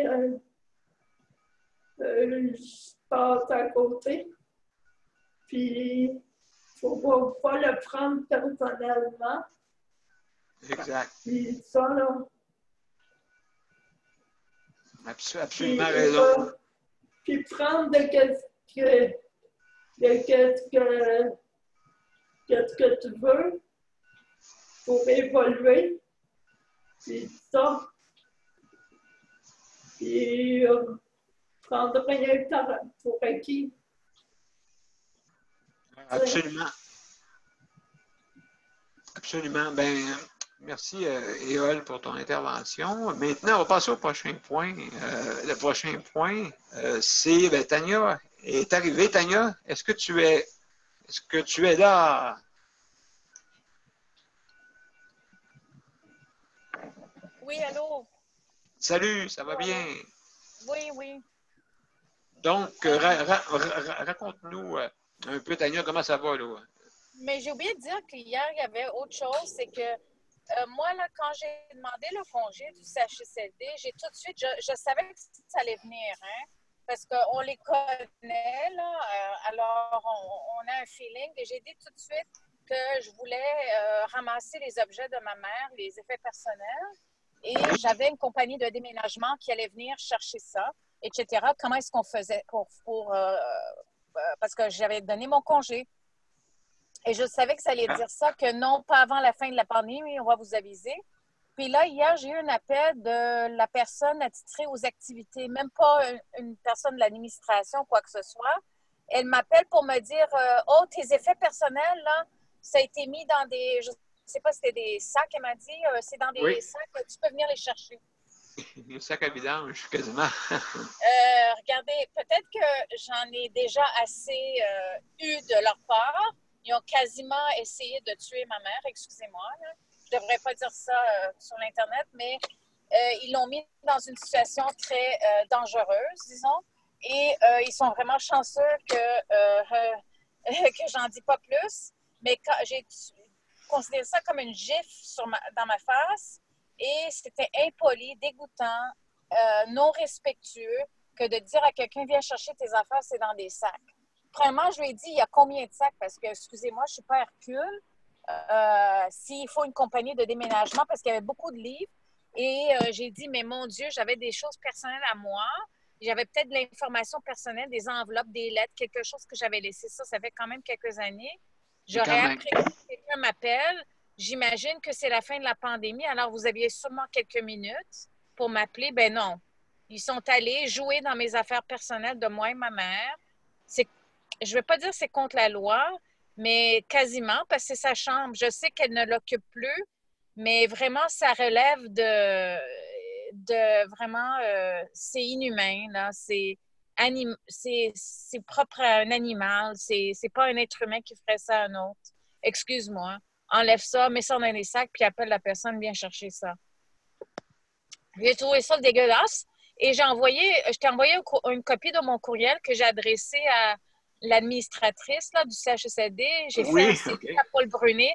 je passe à côté. Puis, il ne faut pas le prendre personnellement. Exact. Puis ça, là. Absolument raison. Puis prendre de qu'est-ce que tu veux pour évoluer. Puis ça. Puis prendre rien pour acquis. Absolument. Absolument. Ben, merci, Éole, pour ton intervention. Maintenant, on va passer au prochain point. Le prochain point, c'est Tania est arrivée. Tania, est-ce que tu es là? Oui, allô? Salut, ça va bien? Oui, oui. Donc, raconte-nous un peu, Tania, comment ça va, là? Mais j'ai oublié de dire qu'hier, il y avait autre chose, c'est que moi, là, quand j'ai demandé le congé du CHSLD, j'ai tout de suite, je savais que ça allait venir, hein, parce qu'on les connaît, là, alors on a un feeling, et j'ai dit tout de suite que je voulais ramasser les objets de ma mère, les effets personnels, et j'avais une compagnie de déménagement qui allait venir chercher ça, etc. Comment est-ce qu'on faisait parce que j'avais donné mon congé. Et je savais que ça allait dire ça, que non, pas avant la fin de la pandémie, on va vous aviser. Puis là, hier, j'ai eu un appel de la personne attitrée aux activités, même pas une personne de l'administration, quoi que ce soit. Elle m'appelle pour me dire oh, tes effets personnels, là, ça a été mis dans des, je ne sais pas si c'était des sacs, elle m'a dit, c'est dans des sacs, tu peux venir les chercher. Les sacs à vidange, quasiment. Regardez, peut-être que j'en ai déjà assez eu de leur part. Ils ont quasiment essayé de tuer ma mère, excusez-moi. Là. Je ne devrais pas dire ça sur l'Internet, mais ils l'ont mis dans une situation très dangereuse, disons. Et ils sont vraiment chanceux que j'en dis pas plus. Mais j'ai considéré ça comme une gifle dans ma face. Et c'était impoli, dégoûtant, non respectueux que de dire à quelqu'un, viens chercher tes affaires, c'est dans des sacs. Premièrement, je lui ai dit, il y a combien de sacs? Parce que, excusez-moi, je ne suis pas Hercule. S'il faut une compagnie de déménagement, parce qu'il y avait beaucoup de livres. Et j'ai dit, mais mon Dieu, j'avais des choses personnelles à moi. J'avais peut-être de l'information personnelle, des enveloppes, des lettres, quelque chose que j'avais laissé. Ça fait quand même quelques années. J'aurais apprécié que quelqu'un m'appelle. J'imagine que c'est la fin de la pandémie. Alors, vous aviez sûrement quelques minutes pour m'appeler. Ben non. Ils sont allés jouer dans mes affaires personnelles de moi et ma mère. Je ne veux pas dire que c'est contre la loi, mais quasiment, parce que c'est sa chambre. Je sais qu'elle ne l'occupe plus, mais vraiment, ça relève de vraiment, c'est inhumain, là. C'est propre à un animal. C'est pas un être humain qui ferait ça à un autre. Excuse-moi. Enlève ça, mets ça dans les sacs, puis appelle la personne, viens chercher ça. J'ai trouvé ça dégueulasse et je t'ai envoyé une copie de mon courriel que j'ai adressé à l'administratrice là, du CHSLD. J'ai fait un CV à Paul Brunet.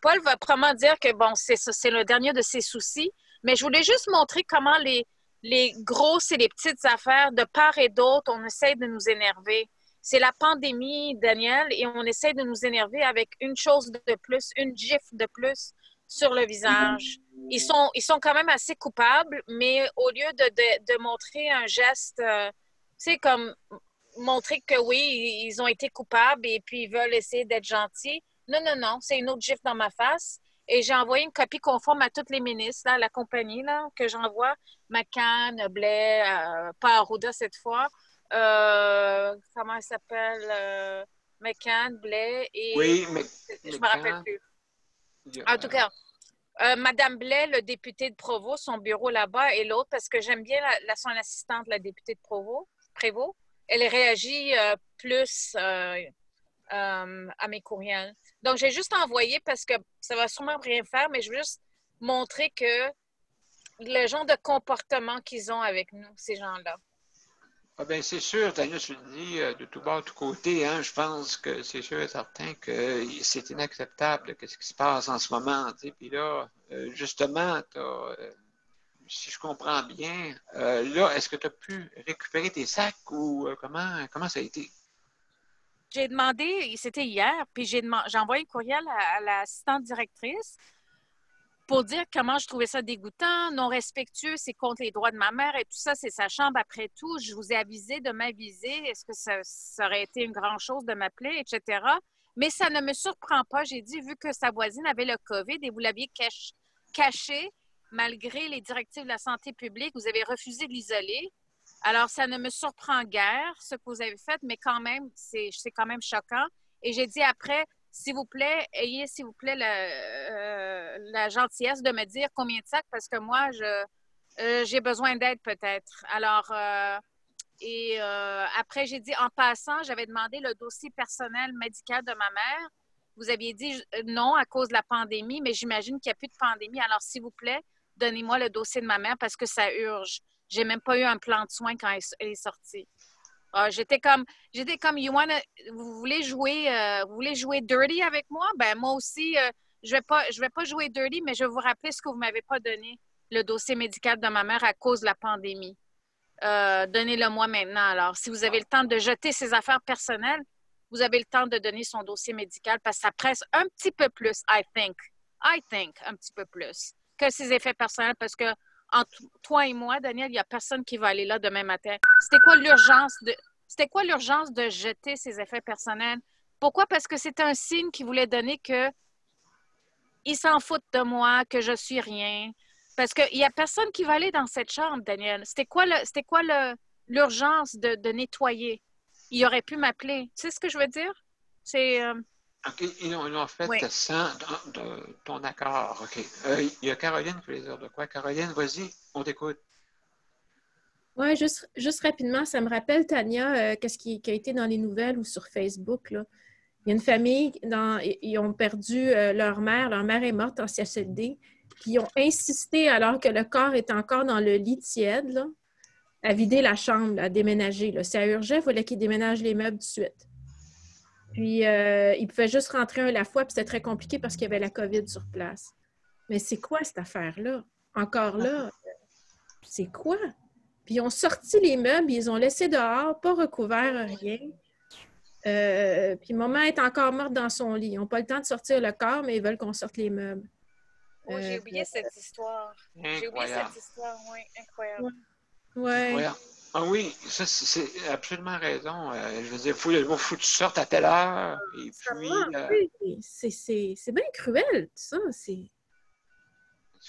Paul va probablement dire que bon, c'est le dernier de ses soucis, mais je voulais juste montrer comment les grosses et les petites affaires, de part et d'autre, on essaie de nous énerver. C'est la pandémie, Daniel, et on essaie de nous énerver avec une chose de plus, une gifle de plus sur le visage. Ils sont quand même assez coupables, mais au lieu de montrer un geste, tu sais, comme montrer que oui, ils ont été coupables et puis ils veulent essayer d'être gentils. Non, non, non, c'est une autre gifle dans ma face. Et j'ai envoyé une copie conforme à toutes les ministres, là, la compagnie là, que j'envoie, McCann, Blais, pas Arruda cette fois. Comment elle s'appelle? McCann, Blais et... Oui, mais... Je me rappelle plus. En tout cas, Madame Blais, le député de Provo, son bureau là-bas, et l'autre, parce que j'aime bien son assistante, la députée de Prévost. Elle réagit plus à mes courriels. Donc, j'ai juste envoyé parce que ça va sûrement rien faire, mais je veux juste montrer que le genre de comportement qu'ils ont avec nous, ces gens-là. Ah ben c'est sûr, Tania, tu le dis de tout bord, de tout côté, hein, je pense que c'est sûr et certain que c'est inacceptable ce qui se passe en ce moment. Puis là, justement, si je comprends bien, là, est-ce que tu as pu récupérer tes sacs ou comment ça a été? J'ai demandé, c'était hier, puis j'ai envoyé un courriel à l'assistante directrice pour dire comment je trouvais ça dégoûtant, non respectueux, c'est contre les droits de ma mère et tout ça, c'est sa chambre après tout. Je vous ai avisé de m'aviser. Est-ce que ça aurait été une grande chose de m'appeler, etc. Mais ça ne me surprend pas. J'ai dit, vu que sa voisine avait le COVID et vous l'aviez caché, malgré les directives de la santé publique, vous avez refusé de l'isoler. Alors, ça ne me surprend guère, ce que vous avez fait, mais quand même, c'est quand même choquant. Et j'ai dit après, s'il vous plaît, ayez, s'il vous plaît, la gentillesse de me dire combien de sacs, parce que moi, j'ai besoin d'aide peut-être. Alors, après, j'ai dit, en passant, j'avais demandé le dossier personnel médical de ma mère. Vous aviez dit non à cause de la pandémie, mais j'imagine qu'il n'y a plus de pandémie. Alors, s'il vous plaît, donnez-moi le dossier de ma mère parce que ça urge. J'ai même pas eu un plan de soins quand elle est sortie. J'étais comme, vous voulez jouer dirty avec moi? Ben moi aussi, je vais pas jouer dirty, mais je vais vous rappeler ce que vous m'avez pas donné, le dossier médical de ma mère à cause de la pandémie. Donnez-le moi maintenant. Alors, si vous avez le temps de jeter ces affaires personnelles, vous avez le temps de donner son dossier médical parce que ça presse un petit peu plus, I think, un petit peu plus que ses effets personnels parce que entre toi et moi, Daniel, il n'y a personne qui va aller là demain matin. C'était quoi l'urgence de jeter ses effets personnels? Pourquoi? Parce que c'était un signe qu'il voulait donner que il s'en fout de moi, que je suis rien. Parce qu'il n'y a personne qui va aller dans cette chambre, Daniel. C'était quoi l'urgence de nettoyer? Il aurait pu m'appeler. Tu sais ce que je veux dire? C'est... OK, ils l'ont fait oui. sans ton accord. OK. Il y a Caroline qui voulait dire de quoi? Caroline, vas-y, on t'écoute. Oui, juste rapidement, ça me rappelle, Tania, qu'est-ce qui a été dans les nouvelles ou sur Facebook, là. Il y a une famille, ils ont perdu leur mère. Leur mère est morte en CHSLD. Puis ils ont insisté, alors que le corps est encore dans le lit tiède, là, à vider la chambre, là, à déménager. Là. Ça urgent, il fallait qu'ils déménagent les meubles tout de suite. Puis ils pouvaient juste rentrer un à la fois, puis c'était très compliqué parce qu'il y avait la COVID sur place. Mais c'est quoi cette affaire-là? Encore là, c'est quoi? Puis ils ont sorti les meubles, ils ont laissé dehors, pas recouvert, rien. Puis maman est encore morte dans son lit. Ils n'ont pas le temps de sortir le corps, mais ils veulent qu'on sorte les meubles. Oh, j'ai oublié cette histoire. Incroyable. J'ai oublié cette histoire, oui, incroyable. Ouais. Incroyable. Ah oui, ça, c'est absolument raison. Je veux dire, il faut que tu sortes à telle heure. Et puis, c'est bien cruel, tout ça. C'est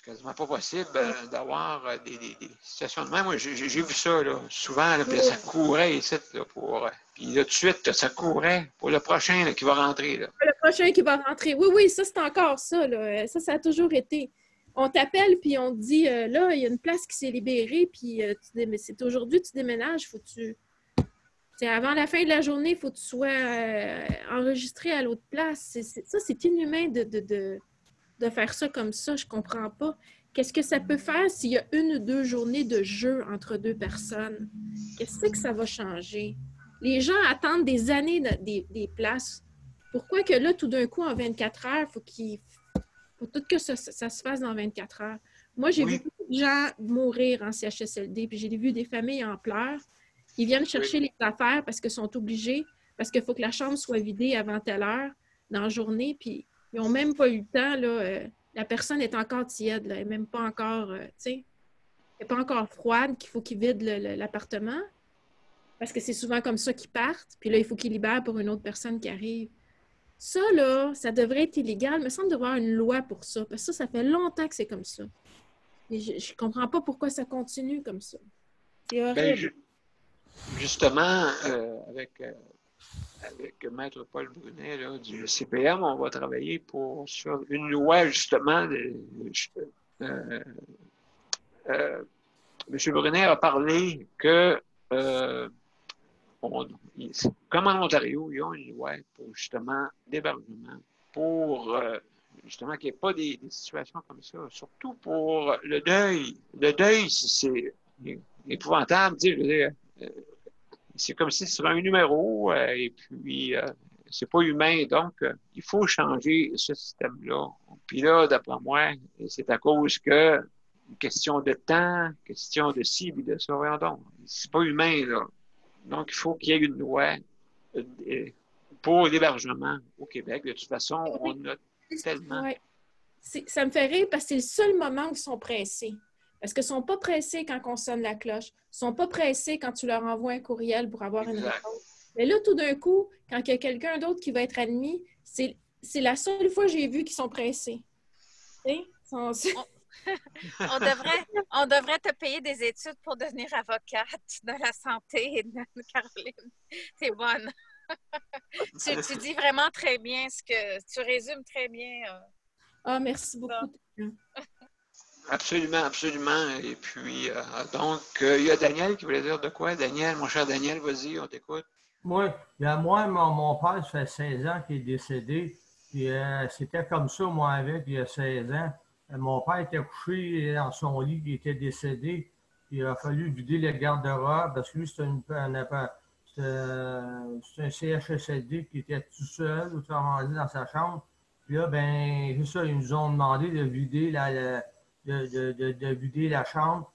quasiment pas possible d'avoir des situations de même. Moi, j'ai vu ça là, souvent, là, puis là, ça courait ici, là, puis là, tout de suite, ça courait pour le prochain là, qui va rentrer. Là. Le prochain qui va rentrer. Oui, ça, c'est encore ça. Là. Ça a toujours été. On t'appelle, puis on te dit, là, il y a une place qui s'est libérée, puis c'est aujourd'hui, tu déménages, faut que tu... avant la fin de la journée, il faut que tu sois enregistré à l'autre place. Ça, c'est inhumain de faire ça comme ça. Je comprends pas. Qu'est-ce que ça peut faire s'il y a 1 ou 2 journées de jeu entre 2 personnes? Qu'est-ce que ça va changer? Les gens attendent des années des places. Pourquoi que là, tout d'un coup, en 24 heures, faut tout que ça se fasse dans 24 heures? Moi, j'ai vu beaucoup de gens mourir en CHSLD, puis j'ai vu des familles en pleurs. Ils viennent chercher les affaires parce qu'ils sont obligés, parce qu'il faut que la chambre soit vidée avant telle heure dans la journée, puis ils n'ont même pas eu le temps. Là, la personne est encore tiède, là, elle n'est même pas encore, tu sais, elle n'est pas encore froide, qu'il faut qu'ils vident l'appartement, parce que c'est souvent comme ça qu'ils partent, puis là, il faut qu'ils libèrent pour une autre personne qui arrive. Ça, là, ça devrait être illégal. Il me semble devoir une loi pour ça, parce que ça fait longtemps que c'est comme ça. Et je ne comprends pas pourquoi ça continue comme ça. C'est horrible. Justement, avec Maître Paul Brunet là, du CPM, on va travailler sur une loi, justement. M. Brunet a parlé que, comme en Ontario, ils ont une loi pour, justement, d'hébergement, pour, justement, qu'il n'y ait pas des situations comme ça, surtout pour le deuil. Le deuil, c'est épouvantable, tu sais, je veux dire, c'est comme si c'était un numéro, et puis c'est pas humain. Donc, il faut changer ce système-là. Puis là, d'après moi, c'est à cause que question de temps, question de ci, puis de ça. Voyons donc, c'est pas humain, là. Donc, il faut qu'il y ait une loi pour l'hébergement au Québec. De toute façon, on a tellement... Ouais. Ça me fait rire parce que c'est le seul moment où ils sont pressés. Parce qu'ils ne sont pas pressés quand on sonne la cloche. Ils ne sont pas pressés quand tu leur envoies un courriel pour avoir une réponse. Mais là, tout d'un coup, quand il y a quelqu'un d'autre qui va être admis, c'est la seule fois que j'ai vu qu'ils sont pressés. On devrait te payer des études pour devenir avocate de la santé, Caroline. T'es bonne. tu dis vraiment très bien tu résumes très bien. Merci beaucoup. Absolument, absolument. Et puis, donc, il y a Daniel qui voulait dire de quoi? Daniel, mon cher Daniel, vas-y, on t'écoute. Moi, mon père, ça fait 16 ans qu'il est décédé. Puis c'était comme ça, moi, avec, il y a 16 ans. Mon père était couché dans son lit, il était décédé. Puis il a fallu vider le garde-robe parce que lui, c'était un CHSLD qui était tout seul, autrement dit, dans sa chambre. Puis là, ben, c'est ça, ils nous ont demandé de vider de vider la chambre.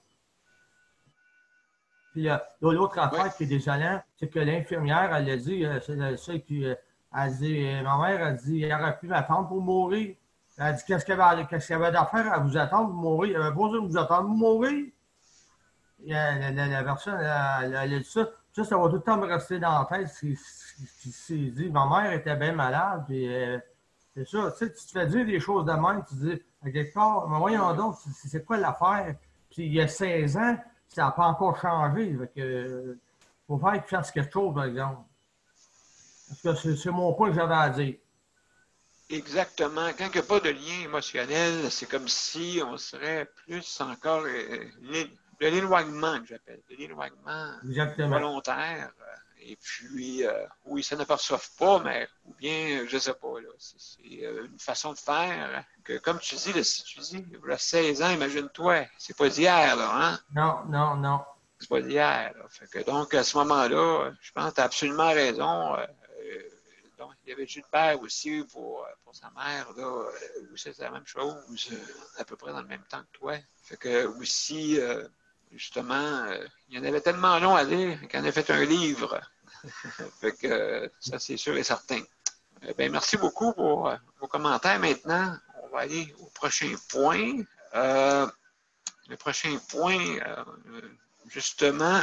Puis l'autre affaire qui est désolant, c'est que l'infirmière, elle a dit, c'est celle qui a dit, ma mère a dit, il aurait pu m'attendre pour mourir. Elle a dit, qu'est-ce qu'il y avait d'affaire à vous attendre pour mourir? Il n'y avait pas besoin de vous attendre pour mourir. Et la personne, elle a dit ça. Ça va tout le temps me rester dans la tête. C'est dit, ma mère était bien malade. Puis, c'est ça. Tu sais, tu te fais dire des choses de même. Tu te dis, à quelque part, mais voyons donc, c'est quoi l'affaire? Puis, il y a 16 ans, ça n'a pas encore changé. Fait que, faut faire qu'il fasse quelque chose, par exemple. Parce que c'est mon point que j'avais à dire. Exactement. Quand il n'y a pas de lien émotionnel, c'est comme si on serait plus encore de l'éloignement que j'appelle, de l'éloignement volontaire. Et puis, oui, ça ne perçoivent pas, mais ou bien, je ne sais pas, là, c'est une façon de faire que, comme tu dis, là, si tu dis, il y a 16 ans, imagine-toi, c'est pas d'hier, là, hein? Non. C'est pas d'hier, là. Fait que, donc, à ce moment-là, je pense que tu as absolument raison. Donc, il y avait Gilbert aussi pour sa mère, là, où c'est la même chose, à peu près dans le même temps que toi. Fait que, aussi, justement, il y en avait tellement long à lire qu'il en a fait un livre. Fait que, ça, c'est sûr et certain. Ben, merci beaucoup pour vos commentaires. Maintenant, on va aller au prochain point. Le prochain point, justement,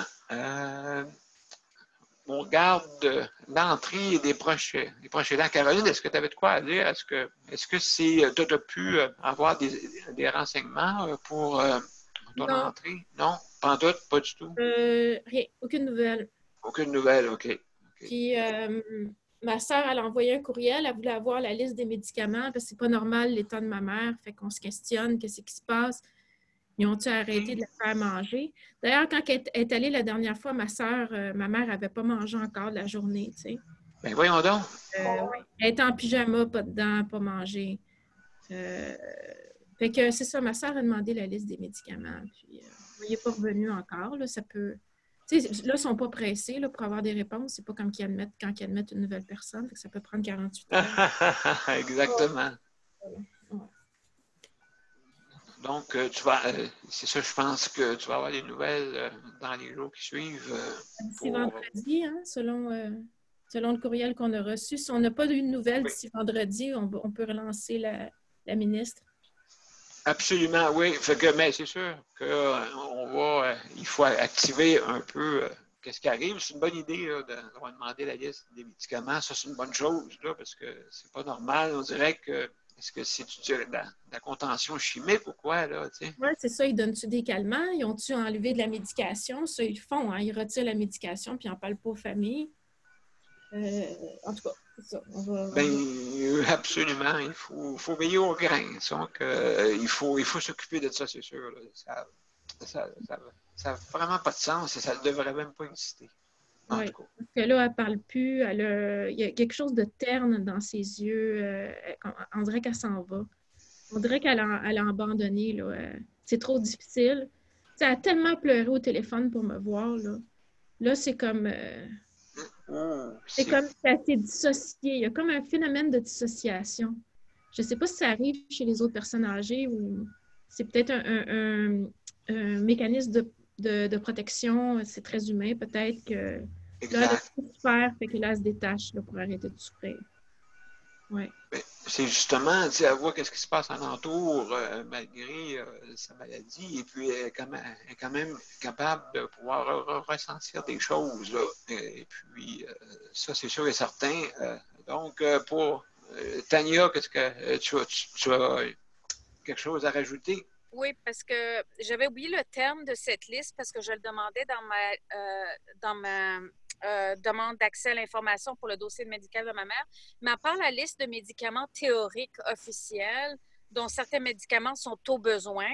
on regarde l'entrée des proches aidants. Caroline, est-ce que tu avais de quoi à dire? Est-ce que tu as pu avoir des renseignements pour ton entrée? Non? Pas tout? Pas du tout? Rien, aucune nouvelle. Aucune nouvelle, OK. Puis, ma soeur, elle a envoyé un courriel, elle voulait avoir la liste des médicaments parce que c'est pas normal l'état de ma mère. Fait qu'on se questionne, qu'est-ce qui se passe? Ils ont-tu arrêté de la faire manger? D'ailleurs, quand elle est allée la dernière fois, ma mère n'avait pas mangé encore de la journée, tu sais. Ben voyons donc. Oui. Elle était en pyjama, pas dedans, pas manger. Fait que c'est ça, ma soeur a demandé la liste des médicaments. Puis, il n'est pas revenu encore. Là, ça peut... Tu sais, là, ils ne sont pas pressés là, pour avoir des réponses. C'est pas comme quand ils admettent une nouvelle personne. Fait que ça peut prendre 48 heures. Exactement. Donc, c'est ça, je pense que tu vas avoir des nouvelles dans les jours qui suivent. C'est vendredi, hein, selon le courriel qu'on a reçu. Si on n'a pas eu de nouvelles d'ici vendredi, on peut relancer la ministre. Absolument, oui. Fait que, mais c'est sûr il faut activer un peu qu'est-ce qui arrive. C'est une bonne idée là, de demander la liste des médicaments. Ça, c'est une bonne chose, là, parce que c'est pas normal. On dirait que est-ce que c'est de la contention chimique ou quoi, là, tu sais? Oui, c'est ça. Ils donnent-tu des calmants? Ils ont-tu enlevé de la médication? Ça, ils le font, hein? Ils retirent la médication puis ils n'en parlent pas aux familles. En tout cas, c'est ça. Absolument. Il faut veiller au grain. Donc, il faut s'occuper de ça, c'est sûr. Là. Ça n'a vraiment pas de sens et ça ne devrait même pas exister. Oui, parce que là, elle ne parle plus. Il y a quelque chose de terne dans ses yeux. On dirait qu'elle s'en va. On dirait qu'elle a abandonné. C'est trop difficile. Elle a tellement pleuré au téléphone pour me voir. Là c'est comme... c'est comme si elle s'est dissociée. Il y a comme un phénomène de dissociation. Je ne sais pas si ça arrive chez les autres personnes âgées ou c'est peut-être un mécanisme de protection. C'est très humain. Peut-être que là, elle a tout souffert, fait que là, elle se détache pour arrêter de souffrir. Ouais. C'est justement, tu sais, elle voit qu'est-ce qui se passe alentour malgré sa maladie et puis elle est quand même capable de pouvoir ressentir des choses. Là. Et puis, ça, c'est sûr et certain. Donc, pour Tania, qu'est-ce que tu as quelque chose à rajouter? Oui, parce que j'avais oublié le terme de cette liste parce que je le demandais dans ma demande d'accès à l'information pour le dossier médical de ma mère. Mais à part la liste de médicaments théoriques officiels, dont certains médicaments sont au besoin,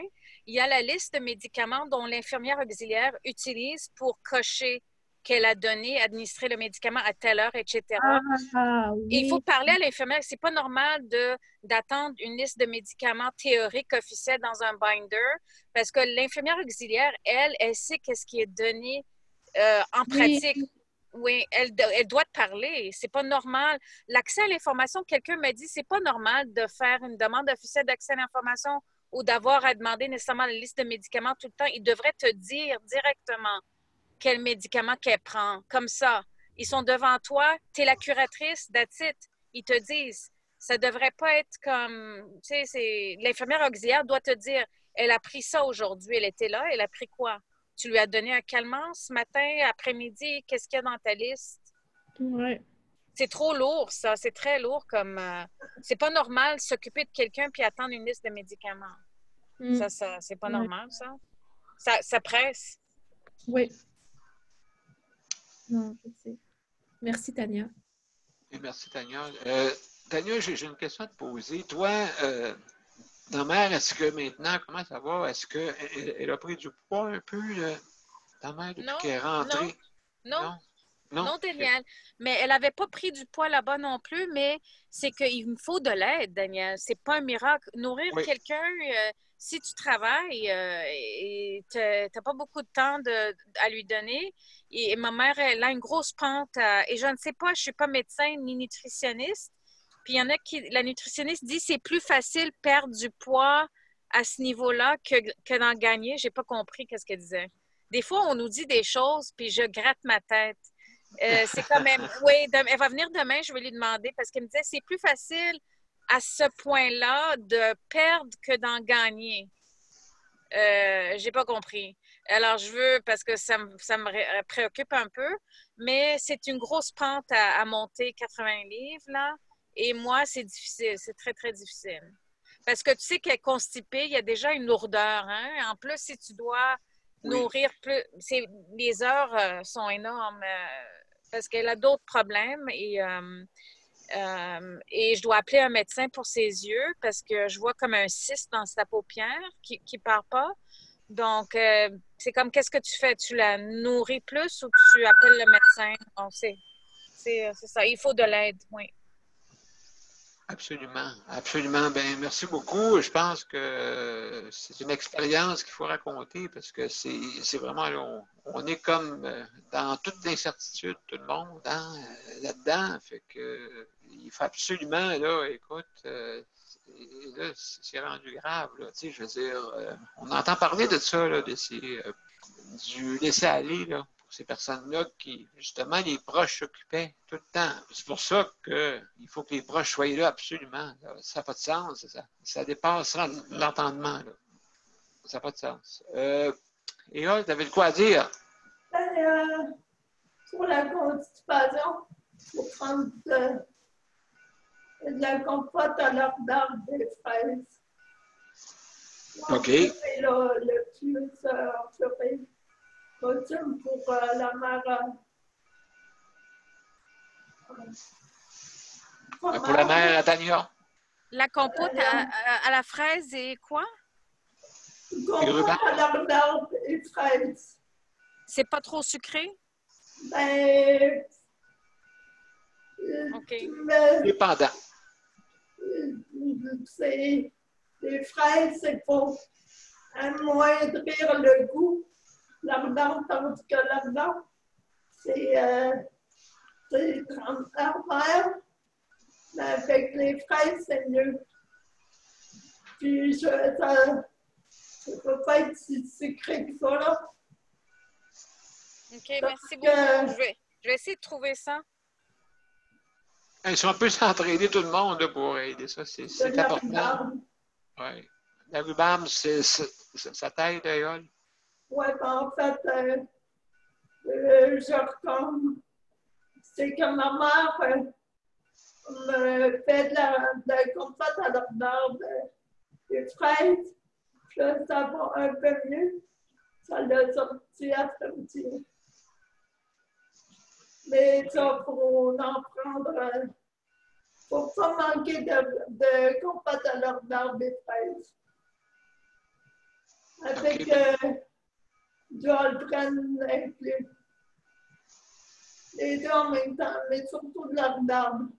il y a la liste de médicaments dont l'infirmière auxiliaire utilise pour cocher qu'elle a donné, administré le médicament à telle heure, etc. Oui. Et il faut parler à l'infirmière. C'est pas normal d'attendre une liste de médicaments théoriques officiels dans un binder parce que l'infirmière auxiliaire, elle sait qu'est-ce qui est donné en pratique. Oui, elle doit te parler. C'est pas normal. L'accès à l'information, quelqu'un m'a dit, c'est pas normal de faire une demande officielle d'accès à l'information ou d'avoir à demander nécessairement la liste de médicaments tout le temps. Il devrait te dire directement quel médicament qu'elle prend. Comme ça. Ils sont devant toi, tu es la curatrice, that's it. Ils te disent, ça devrait pas être comme, tu sais, l'infirmière auxiliaire doit te dire, elle a pris ça aujourd'hui, elle était là, elle a pris quoi? Tu lui as donné un calmant ce matin, après-midi, qu'est-ce qu'il y a dans ta liste? Ouais. C'est trop lourd, ça. C'est très lourd comme... c'est pas normal de s'occuper de quelqu'un puis attendre une liste de médicaments. Mm. Ça c'est pas Ouais. normal, ça. Ça presse. Oui. Non, je sais. Merci, Tania. Et merci, Tania. Tania, j'ai une question à te poser. Toi, ta mère, est-ce que maintenant, comment ça va? Est-ce qu'elle a pris du poids un peu, ta mère, depuis Non, qu'elle est rentrée? non. Non? Non, Daniel. Mais elle n'avait pas pris du poids là-bas non plus, mais c'est qu'il me faut de l'aide, Daniel. C'est pas un miracle. Nourrir Oui. quelqu'un, si tu travailles et tu n'as pas beaucoup de temps à lui donner, et ma mère, elle a une grosse pente, et je ne sais pas, je ne suis pas médecin ni nutritionniste, puis il y en a la nutritionniste dit que c'est plus facile perdre du poids à ce niveau-là que d'en gagner. Je n'ai pas compris ce qu'elle disait. Des fois, on nous dit des choses, puis je gratte ma tête. C'est quand même... Oui, elle va venir demain, je vais lui demander, parce qu'elle me disait c'est plus facile à ce point-là de perdre que d'en gagner. J'ai pas compris. Alors, je veux, parce que ça me préoccupe un peu, mais c'est une grosse pente à monter 80 livres, là, et moi, c'est difficile, c'est très, très difficile. Parce que tu sais qu'elle est constipée, il y a déjà une lourdeur, hein? En plus, si tu dois nourrir plus... Les heures sont énormes parce qu'elle a d'autres problèmes et je dois appeler un médecin pour ses yeux parce que je vois comme un cyste dans sa paupière qui ne part pas. Donc, c'est comme, qu'est-ce que tu fais? Tu la nourris plus ou tu appelles le médecin? On sait. C'est ça. Il faut de l'aide, oui. Absolument, absolument. Ben, merci beaucoup. Je pense que c'est une expérience qu'il faut raconter parce que c'est vraiment, on est comme dans toute l'incertitude, tout le monde, hein, là-dedans. Fait que il faut absolument, là, écoute, là, c'est rendu grave, là. Tu sais, je veux dire, on entend parler de ça, là, du laisser-aller, là. Ces personnes-là qui, justement, les proches s'occupaient tout le temps. C'est pour ça qu'il faut que les proches soient là absolument. Là. Ça n'a pas de sens. Ça dépasse l'entendement. Là. Ça n'a pas de sens. Et là, tu avais le quoi à dire? Pour la constipation, il faut prendre de la compote à l'ordre d'arbre des fraises. OK. C'est le plus puré possible pour la mère. Pour la mère à Tania. La compote à la fraise et quoi? Compote à l'ordre d'arbre et fraises. C'est pas trop sucré? Ben, OK. Dépendant. C'est les fraises, c'est pour amoindrir le goût. L'ardent, tandis que l'ardent, c'est amer, mais avec les fraises, c'est mieux. Puis, ça ne peut pas être si sucré que ça, là. OK, merci beaucoup. Je vais essayer de trouver ça. Ils sont un peu s'entraider tout le monde là, pour aider ça. C'est important. Oui. La rhubarbe, ça t'aide, Yol? Oui, en fait, c'est que ma mère me fait de la compote à l'ordre des fraises. Puis là, ça va un peu mieux. Ça l'a sorti après-midi. Mais ça, pour en prendre, faut pas manquer de compote à l'ordre des fraises. Avec du Alpren inclus. Les deux en même temps, mais surtout de l'ordre.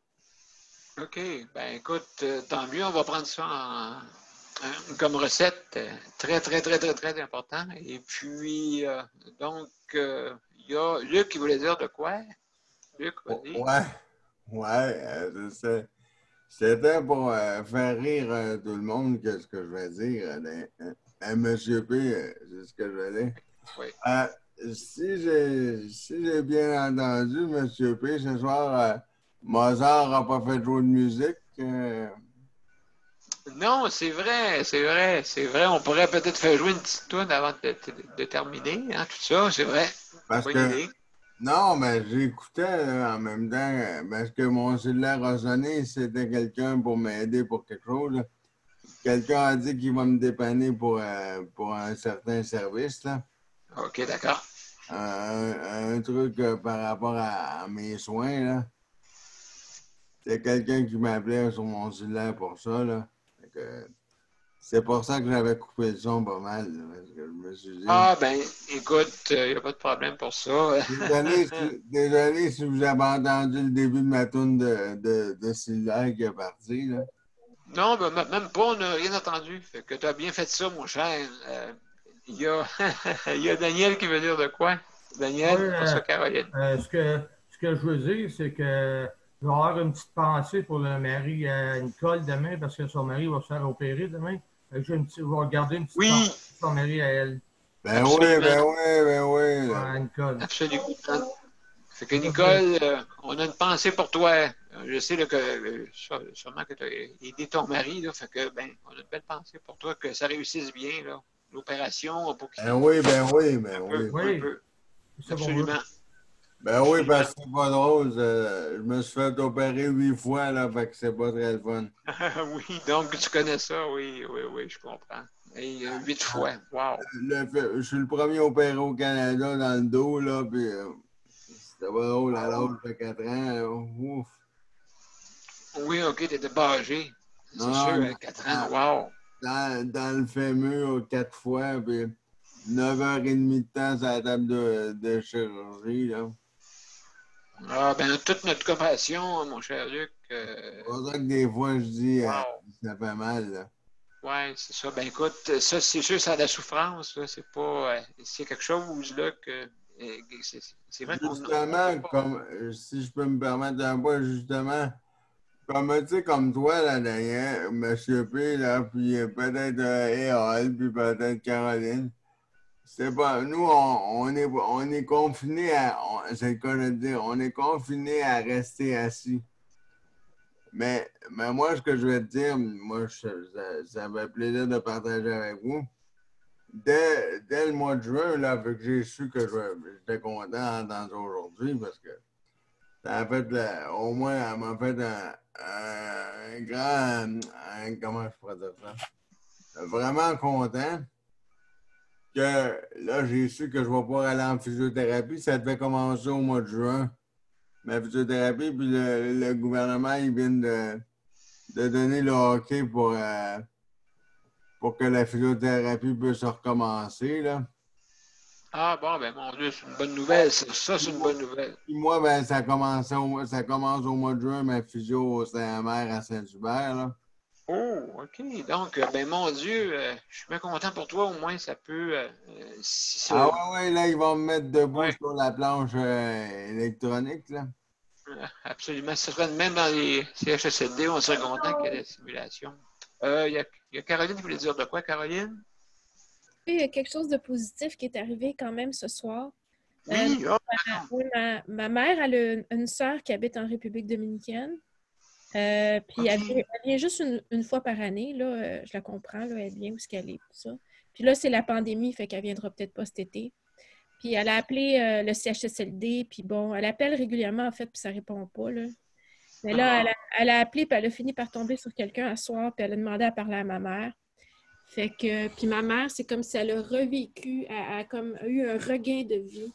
OK. Ben écoute, tant mieux, on va prendre ça comme recette. Très, très, très, très, très important. Et puis, donc, il y a Luc qui voulait dire de quoi? Luc, vas-y. Ouais, c'était pour faire rire tout le monde que ce que je vais dire. Monsieur P, c'est ce que je vais dire. Oui. si j'ai bien entendu, M. P, ce soir, Mozart n'a pas fait jouer de musique. Non, c'est vrai, c'est vrai, c'est vrai. On pourrait peut-être faire jouer une petite toune avant de terminer, hein, tout ça, c'est vrai. Parce Bonne que, idée. non, mais j'écoutais en même temps, parce que mon cellulaire a sonné, c'était quelqu'un pour m'aider pour quelque chose, là. Quelqu'un a dit qu'il va me dépanner pour un certain service, là. OK, d'accord. Un truc par rapport à mes soins, là. C'est quelqu'un qui m'appelait sur mon cellulaire pour ça, là. Fait que c'est pour ça que j'avais coupé le son pas mal, là, parce que je me suis dit... Ah, ben, écoute, il n'y a pas de problème pour ça. Désolé si vous avez entendu le début de ma toune de cellulaire qui est parti, là. Non, ben, même pas, on n'a rien entendu. Fait que tu as bien fait ça, mon cher. Il y a, il y a Daniel qui veut dire de quoi? Daniel, Oui, pour ça, Caroline. ce que je veux dire, c'est que je vais avoir une petite pensée pour le mari Nicole demain, parce que son mari va se faire opérer demain. Fait que je vais garder une petite Oui. pensée pour son mari à elle, Ben oui, ben oui, ben oui. à Nicole. Absolument. Fait que Nicole, on a une pensée pour toi. Je sais là, que sûrement que tu as aidé ton mari, là, fait que ben, on a une belle pensée pour toi, que ça réussisse bien, là. L'opération, pour qu'il Ben oui, ben oui, ben un oui. peu, Oui. un peu. C'est bon, oui. Absolument. Ben oui, parce que c'est pas drôle. Je me suis fait opérer 8 fois, là, fait que c'est pas très le fun. Oui, donc tu connais ça, oui, oui, oui, je comprends. Et 8 fois, wow. Je suis le premier opéré au Canada dans le dos, là, puis c'était pas drôle à l'âge de 4 ans, là. Ouf. Oui, OK, t'étais pas âgé. C'est Non, sûr, non, 4 ans, wow. dans le fémur 4 fois, puis 9h30 de temps sur la table de chirurgie, là. Ah, ben, toute notre compassion, mon cher Luc. C'est pour ça que des fois, je dis, Wow. ça fait mal, là. Oui, c'est ça. Ben écoute, ça, c'est sûr, ça a de la souffrance. Là. C'est pas. C'est quelque chose là que. C'est vrai qu'on Justement, peut pas. comme, si je peux me permettre un point, justement, comme, tu sais, comme toi, là, Daniel, Monsieur P, là, puis peut-être Erol, puis peut-être Caroline, c'est pas, nous, on est confinés c'est le cas de le dire, on est confinés à rester assis. Mais moi, ce que je vais te dire, moi, ça me fait plaisir de partager avec vous. Dès le mois de juin, là, vu que j'ai su que j'étais content d'entendre aujourd'hui, parce que ça a fait, au moins, elle m'a fait un grand, comment je pourrais dire ça? Vraiment content que là, j'ai su que je vais pouvoir aller en physiothérapie. Ça devait commencer au mois de juin, ma physiothérapie, puis le gouvernement, il vient de donner le hockey pour que la physiothérapie puisse recommencer, là. Ah bon, ben mon Dieu, c'est une bonne nouvelle. Ça, c'est une bonne nouvelle. Puis moi, ben, ça commence au mois de juin, ma physio au Saint-Amer à Saint-Hubert, là. Oh, OK. Donc, ben mon Dieu, je suis bien content pour toi. Au moins, ça peut. Si ça- Ah ouais, là, ils vont me mettre debout Ouais. sur la planche électronique, là. Absolument. Ce serait même dans les CHSLD, on serait content qu'il y ait des simulations. Il y a Caroline qui voulait dire de quoi, Caroline? Il y a quelque chose de positif qui est arrivé quand même ce soir. Oui, oh, Oui, ma mère, elle a une sœur qui habite en République dominicaine. Puis elle vient juste une fois par année. Là, je la comprends, là, elle vient où est-ce qu'elle est, tout ça. Puis là, c'est la pandémie, fait qu'elle viendra peut-être pas cet été. Puis elle a appelé le CHSLD, puis bon, elle appelle régulièrement, en fait, puis ça répond pas, là. Mais là, elle a appelé, puis elle a fini par tomber sur quelqu'un à soir, puis elle a demandé à parler à ma mère. Fait que, puis ma mère, c'est comme si elle a revécu, elle a comme eu un regain de vie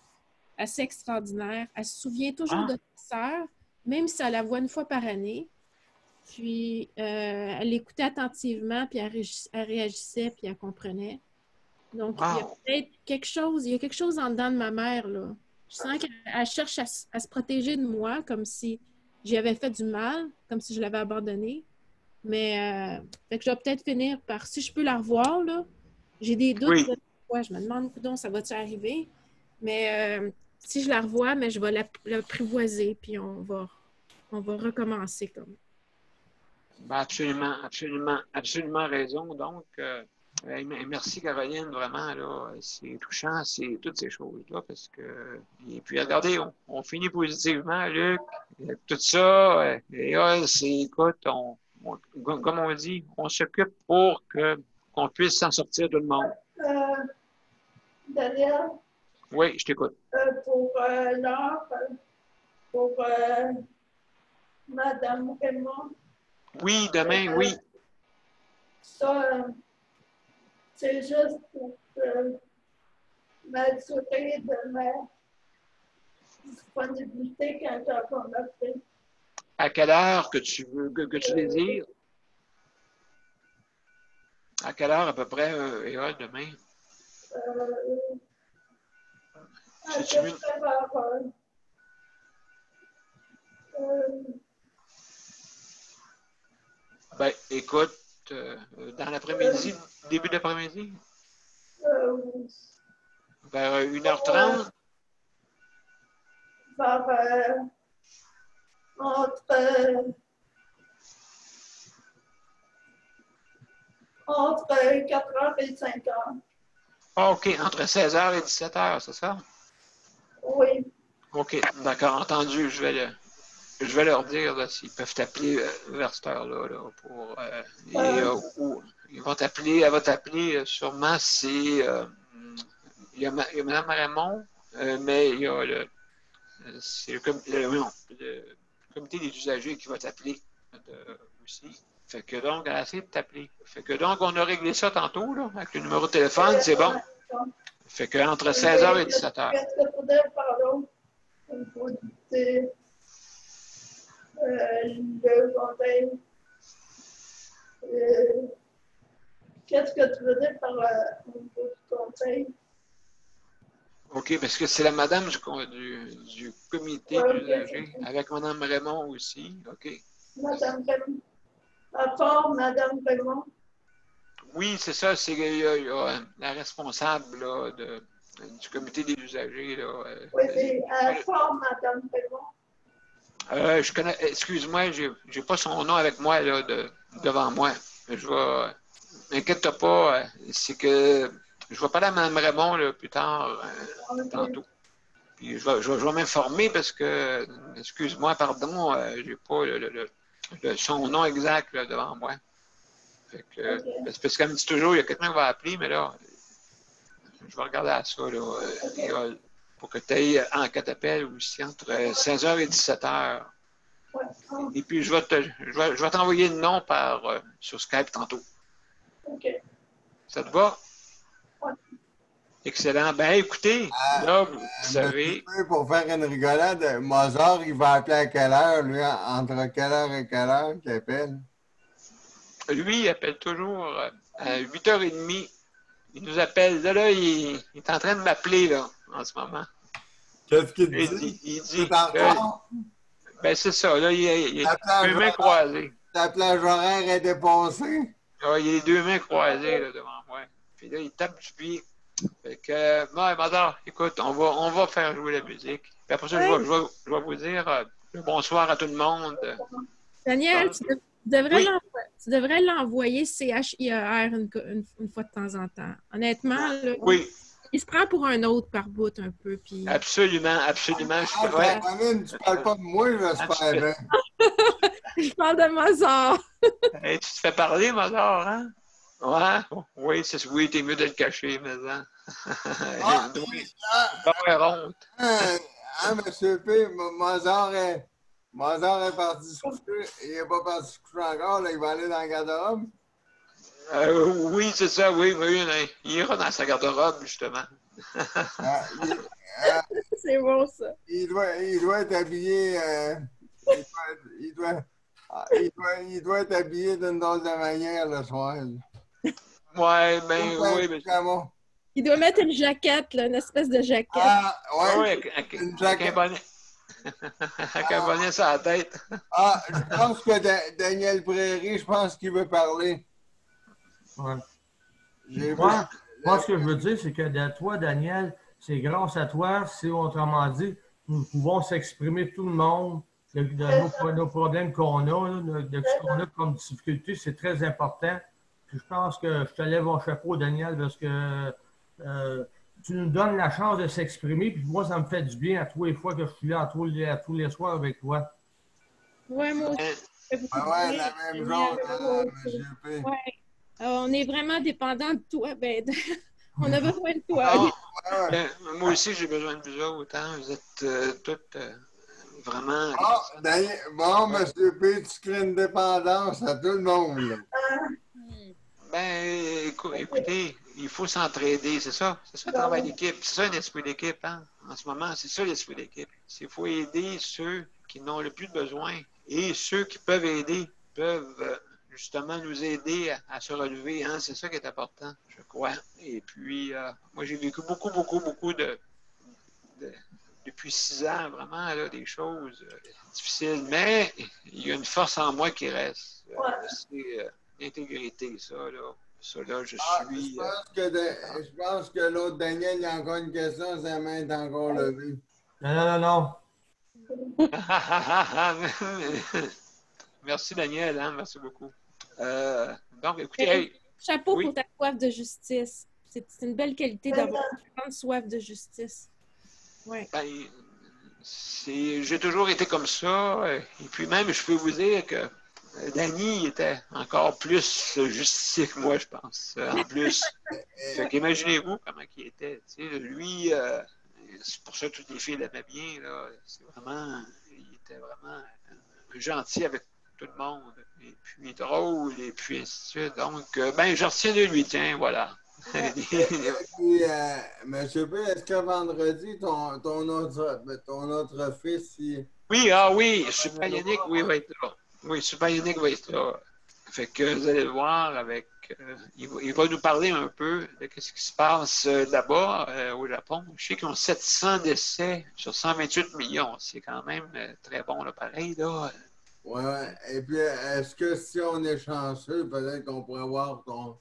assez extraordinaire. Elle se souvient toujours de sa sœur, même si elle la voit une fois par année. Puis, elle l'écoutait attentivement, puis elle réagissait, puis elle comprenait. Donc, il y a peut-être quelque chose en dedans de ma mère, là. Je sens qu'elle cherche à se protéger de moi, comme si j'y avais fait du mal, comme si je l'avais abandonnée. Mais, fait que je vais peut-être finir par, si je peux la revoir, là, j'ai des doutes. oui. Ouais, je me demande, coudonc, ça va-tu arriver? Mais si je la revois, mais je vais l'apprivoiser, puis on va recommencer comme. Ben absolument, absolument, absolument raison. Donc, Merci Caroline, vraiment, là, c'est touchant, c'est toutes ces choses-là, parce que, et puis regardez, on finit positivement, Luc, tout ça, et là, écoute, comme on dit, on s'occupe pour qu'on puisse s'en sortir tout le monde. Daniel, Oui, je t'écoute. pour l'heure, pour Madame Raymond. Oui, demain, oui. Ça, c'est juste pour m'assurer de ma disponibilité quand on a fait. À quelle heure que tu veux, que tu désires? À quelle heure à peu près, Eva, demain? À peu près vers ben, écoute, dans l'après-midi, début d'après-midi? Vers 1h30? Vers entre 4h et 5h. Ah, OK, entre 16h et 17h, c'est ça? Oui. OK, d'accord, entendu. Je vais leur dire là, s'ils peuvent t'appeler vers cette heure-là là, pour ils vont t'appeler, elle va t'appeler sûrement il y a Mme Raymond, mais il y a c'est le comité des usagers qui va t'appeler aussi. Fait que donc, elle a essayé de t'appeler. Fait que donc, on a réglé ça tantôt, là, avec le numéro de téléphone, c'est bon. Fait que entre 16h et 17h. Qu'est-ce que tu voudrais par l'autre? Il faut dire le conseil. Qu'est-ce que tu veux dire par au niveau du conseil? OK, parce que c'est la madame du comité d'usagers, avec Mme Raymond aussi. OK. Madame Raymond. À part Madame Raymond. Oui, c'est ça. Il y a la responsable là, du comité des usagers. Là, oui, mais à part Madame Raymond. Je connais. Excuse-moi, j'ai pas son nom avec moi là, devant moi. Je vais. M'inquiète pas, c'est que je vais parler à Mme Raymond là, plus tard, tantôt. Puis je vais m'informer parce que, excuse-moi, pardon, j'ai pas son nom exact là, devant moi. Fait que, parce qu'elle me dit toujours, il y a quelqu'un qui va appeler, mais là, je vais regarder à ça, là, pour que tu ailles en t'appelles aussi entre 16h et 17h. Et puis, je vais t'envoyer le nom sur Skype tantôt. OK. Ça te va? Oui. Excellent. Ben, écoutez, là, vous savez. Pour faire une rigolade, Mozart, il va appeler à quelle heure, lui? Entre quelle heure et quelle heure qu'il appelle? Lui, il appelle toujours à 8h30. Il nous appelle. Là, il est en train de m'appeler, là, en ce moment. Qu'est-ce qu'il dit? Il dit. Ben, c'est ça. Là, il a deux mains croisées. La plage horaire est dépassée. Ah, il a les deux mains croisées, là, devant moi. Puis là, il tape du pied. Fait que, Madame, écoute, on va faire jouer la musique. Puis après ça, je vais vous dire bonsoir à tout le monde. Daniel, tu devrais l'envoyer CHIER une fois de temps en temps. Honnêtement, là, oui. Il se prend pour un autre par bout un peu. Puis... Absolument, absolument. Je suis prêt. Caroline, tu parles pas de moi, j'espère bien. Je parle de Mozart. Hey, tu te fais parler, Mozart, hein? Ouais? Oui, oui, t'es mieux de le cacher, mais hein. Monsieur P, Mozart est parti se coucher. Il n'est pas parti se coucher encore, là, il va aller dans la garde-robe. Oui, c'est ça, oui, il ira dans sa garde-robe, justement. C'est bon, ça. Il doit être habillé. Il doit être habillé d'une drôle de manière le soir. Ouais, ben oui. Mais... Il doit mettre une jaquette, là, une espèce de jaquette. Ah, ouais. Une jaquette. Avec un bonnet sur la tête. Je pense que Daniel Prairie, je pense qu'il veut parler. Ouais. Moi, ce que je veux dire, c'est que toi, Daniel, c'est grâce à toi, c'est autrement dit, nous pouvons s'exprimer tout le monde de nos problèmes qu'on a, de ce qu'on a comme difficulté, c'est très important. Puis je pense que je te lève mon chapeau, Daniel, parce que tu nous donnes la chance de s'exprimer. Puis moi, ça me fait du bien à tous les fois que je suis là, à tous les soirs avec toi. Ouais, moi aussi. ça fait beaucoup de Ouais, bien. la même Daniel, chose, M. P. ouais. On est vraiment dépendant de toi. Ben, on a besoin de toi. Ah, Ouais. moi aussi, j'ai besoin de vous autres. Hein. Vous êtes toutes vraiment. Ah, Daniel, bon, M. P, tu crées une dépendance à tout le monde. Là. Ben, écoutez, il faut s'entraider, c'est ça. C'est ça le travail d'équipe. C'est ça l'esprit d'équipe, hein. En ce moment, c'est ça l'esprit d'équipe. Il faut aider ceux qui n'ont le plus de besoin et ceux qui peuvent aider peuvent justement nous aider à se relever, hein. C'est ça qui est important, je crois. Et puis, moi, j'ai vécu beaucoup depuis 6 ans, vraiment, là, des choses difficiles. Mais il y a une force en moi qui reste. C'est l'intégrité, ça, là. Ça, là, je suis. Je pense que l'autre Daniel, il y a encore une question, sa main est encore levée. Non. Merci, Daniel, hein, merci beaucoup. Donc, écoutez, hey, Chapeau oui. pour ta soif de justice. C'est une belle qualité d'avoir une grande soif de justice. Ouais. ben, j'ai toujours été comme ça. Et puis même, je peux vous dire que Danny était encore plus justicier que moi, je pense. En plus. Fait qu'imaginez-vous comment il était. Tu sais, lui, c'est pour ça que toutes les filles l'aimaient bien. Là. Il était vraiment gentil avec tout le monde. Et puis drôle, et puis ainsi de suite. Donc, je retiens de lui, tiens, voilà. Et puis, M. P, est-ce que vendredi, ton autre fils, Oui, Super Yannick, oui, va être là. Oui, Super Yannick va être là. Fait que vous allez le voir avec. Il va nous parler un peu de ce qui se passe là-bas, au Japon. Je sais qu'ils ont 700 décès sur 128 millions. C'est quand même très bon, là, pareil, là. ouais. Et puis, est-ce que si on est chanceux, peut-être qu'on pourrait voir ton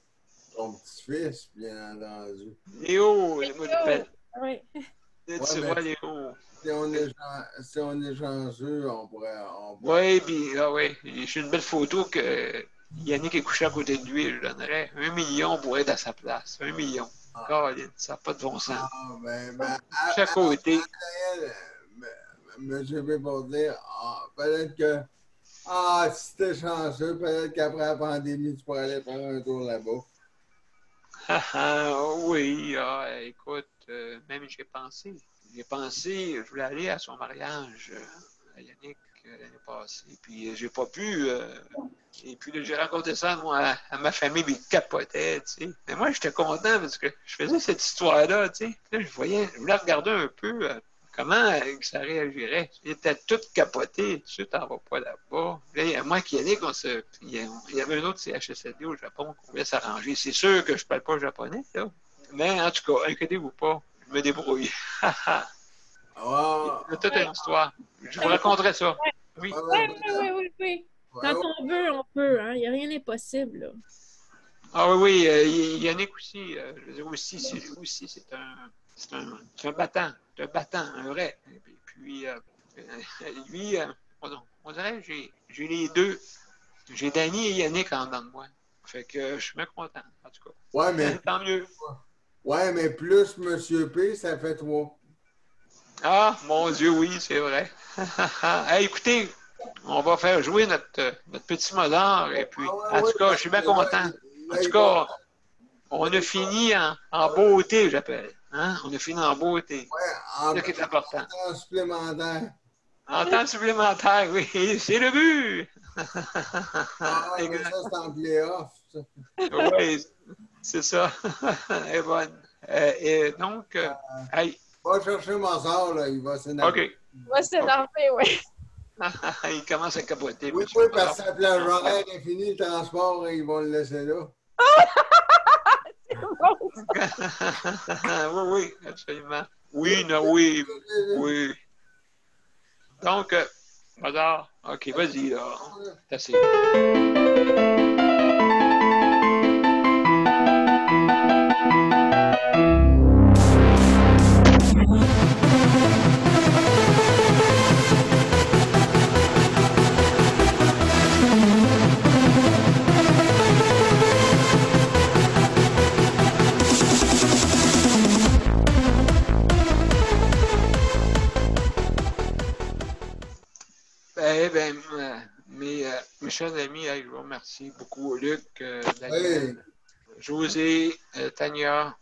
petit-fils, bien entendu. Léo, moi, je l'appelle. Oui. Tu vois, Léo. Si on est chanceux, on pourrait... Oui, puis, oui. J'ai une belle photo que Yannick est couché à côté de lui. Je donnerais 1 million pour être à sa place. 1 million. Caroline, ça n'a pas de bon sens. Couché à côté. Monsieur B, pour dire, peut-être que... si t'es chanceux, peut-être qu'après la pandémie, tu pourrais aller faire un tour là-bas. Oui, écoute, même j'ai pensé. Je voulais aller à son mariage à Yannick l'année passée, puis j'ai pas pu. Et puis là, j'ai raconté ça moi, à ma famille, puis ils capotaient, tu sais. Mais moi, j'étais content parce que je faisais cette histoire-là, tu sais. Là, je voulais regarder un peu comment ça réagirait. Il était tout capoté, tu t'en vas pas là-bas. Là, il y a moi qui Yannick, il y avait un autre CHSLD au Japon qu'on voulait s'arranger. C'est sûr que je parle pas japonais, là. Mais en tout cas, inquiétez-vous pas, je me débrouille. C'est toute une histoire. Je vous raconterai ça. Oui. Oui. Quand on veut, on peut. Hein? Il n'y a rien d'impossible. Là. Ah oui, Yannick aussi. Je veux dire aussi, c'est un battant. C'est un battant, un vrai. Et puis, lui, on dirait que j'ai les deux. J'ai Danny et Yannick en dedans de moi. Fait que je suis bien content, en tout cas. Ouais, mais... Tant mieux. Ouais, mais plus Monsieur P, ça fait 3. Ah, mon Dieu, oui, c'est vrai. Hey, écoutez, on va faire jouer notre petit Mozart. Et puis, en tout cas, je suis bien content. En tout cas, on a fini en beauté, j'appelle. Hein? On a fini en beauté. Ouais, c'est ce qui est important. En temps supplémentaire. En temps supplémentaire, oui. C'est le but. Mais ça, c'est en playoff. Oui, c'est ça. Elle est bonne. Et donc, hey. Va chercher mon sort, là. Il va s'énerver. OK. Il va s'énerver, oui. Il commence à capoter. Oui, parce que sa plage horaire est finie, le transport, ils vont le laisser là. C'est bon. Oui, absolument. Oui. Donc, Mozart, OK, vas-y, là. C'est assez. ben, mes chers amis, je vous remercie beaucoup. Luc, Oui. Daniel, José, Tania,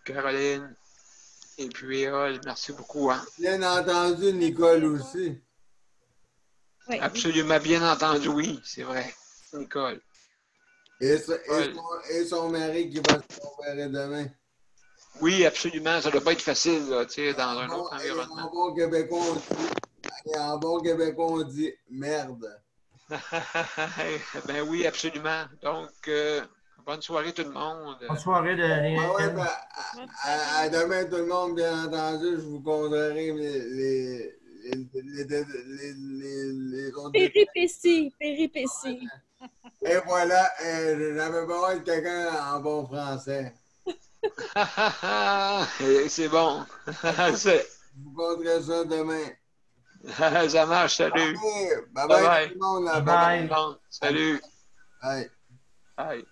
Caroline, et puis merci beaucoup. Hein. Bien entendu, Nicole aussi. Oui. Absolument bien entendu, oui, c'est vrai. Nicole. Et son mari qui va se opérer demain. Oui, absolument. Ça ne doit pas être facile, là, tu sais, dans un autre Et environnement. en bon québécois, on dit merde. Ben oui, absolument. Donc, bonne soirée tout le monde. Bonne soirée, Daniel. Ah ouais, ben, à demain tout le monde, bien entendu, je vous conterai les autres Péripéties, péripéties. Et voilà, j'avais besoin de quelqu'un en bon français. C'est bon. Je vous conterai ça demain. Ça marche, salut. Bye Bye bye bye. tout le monde. Là. Bye. Bye bye. Salut. Bye. Bye.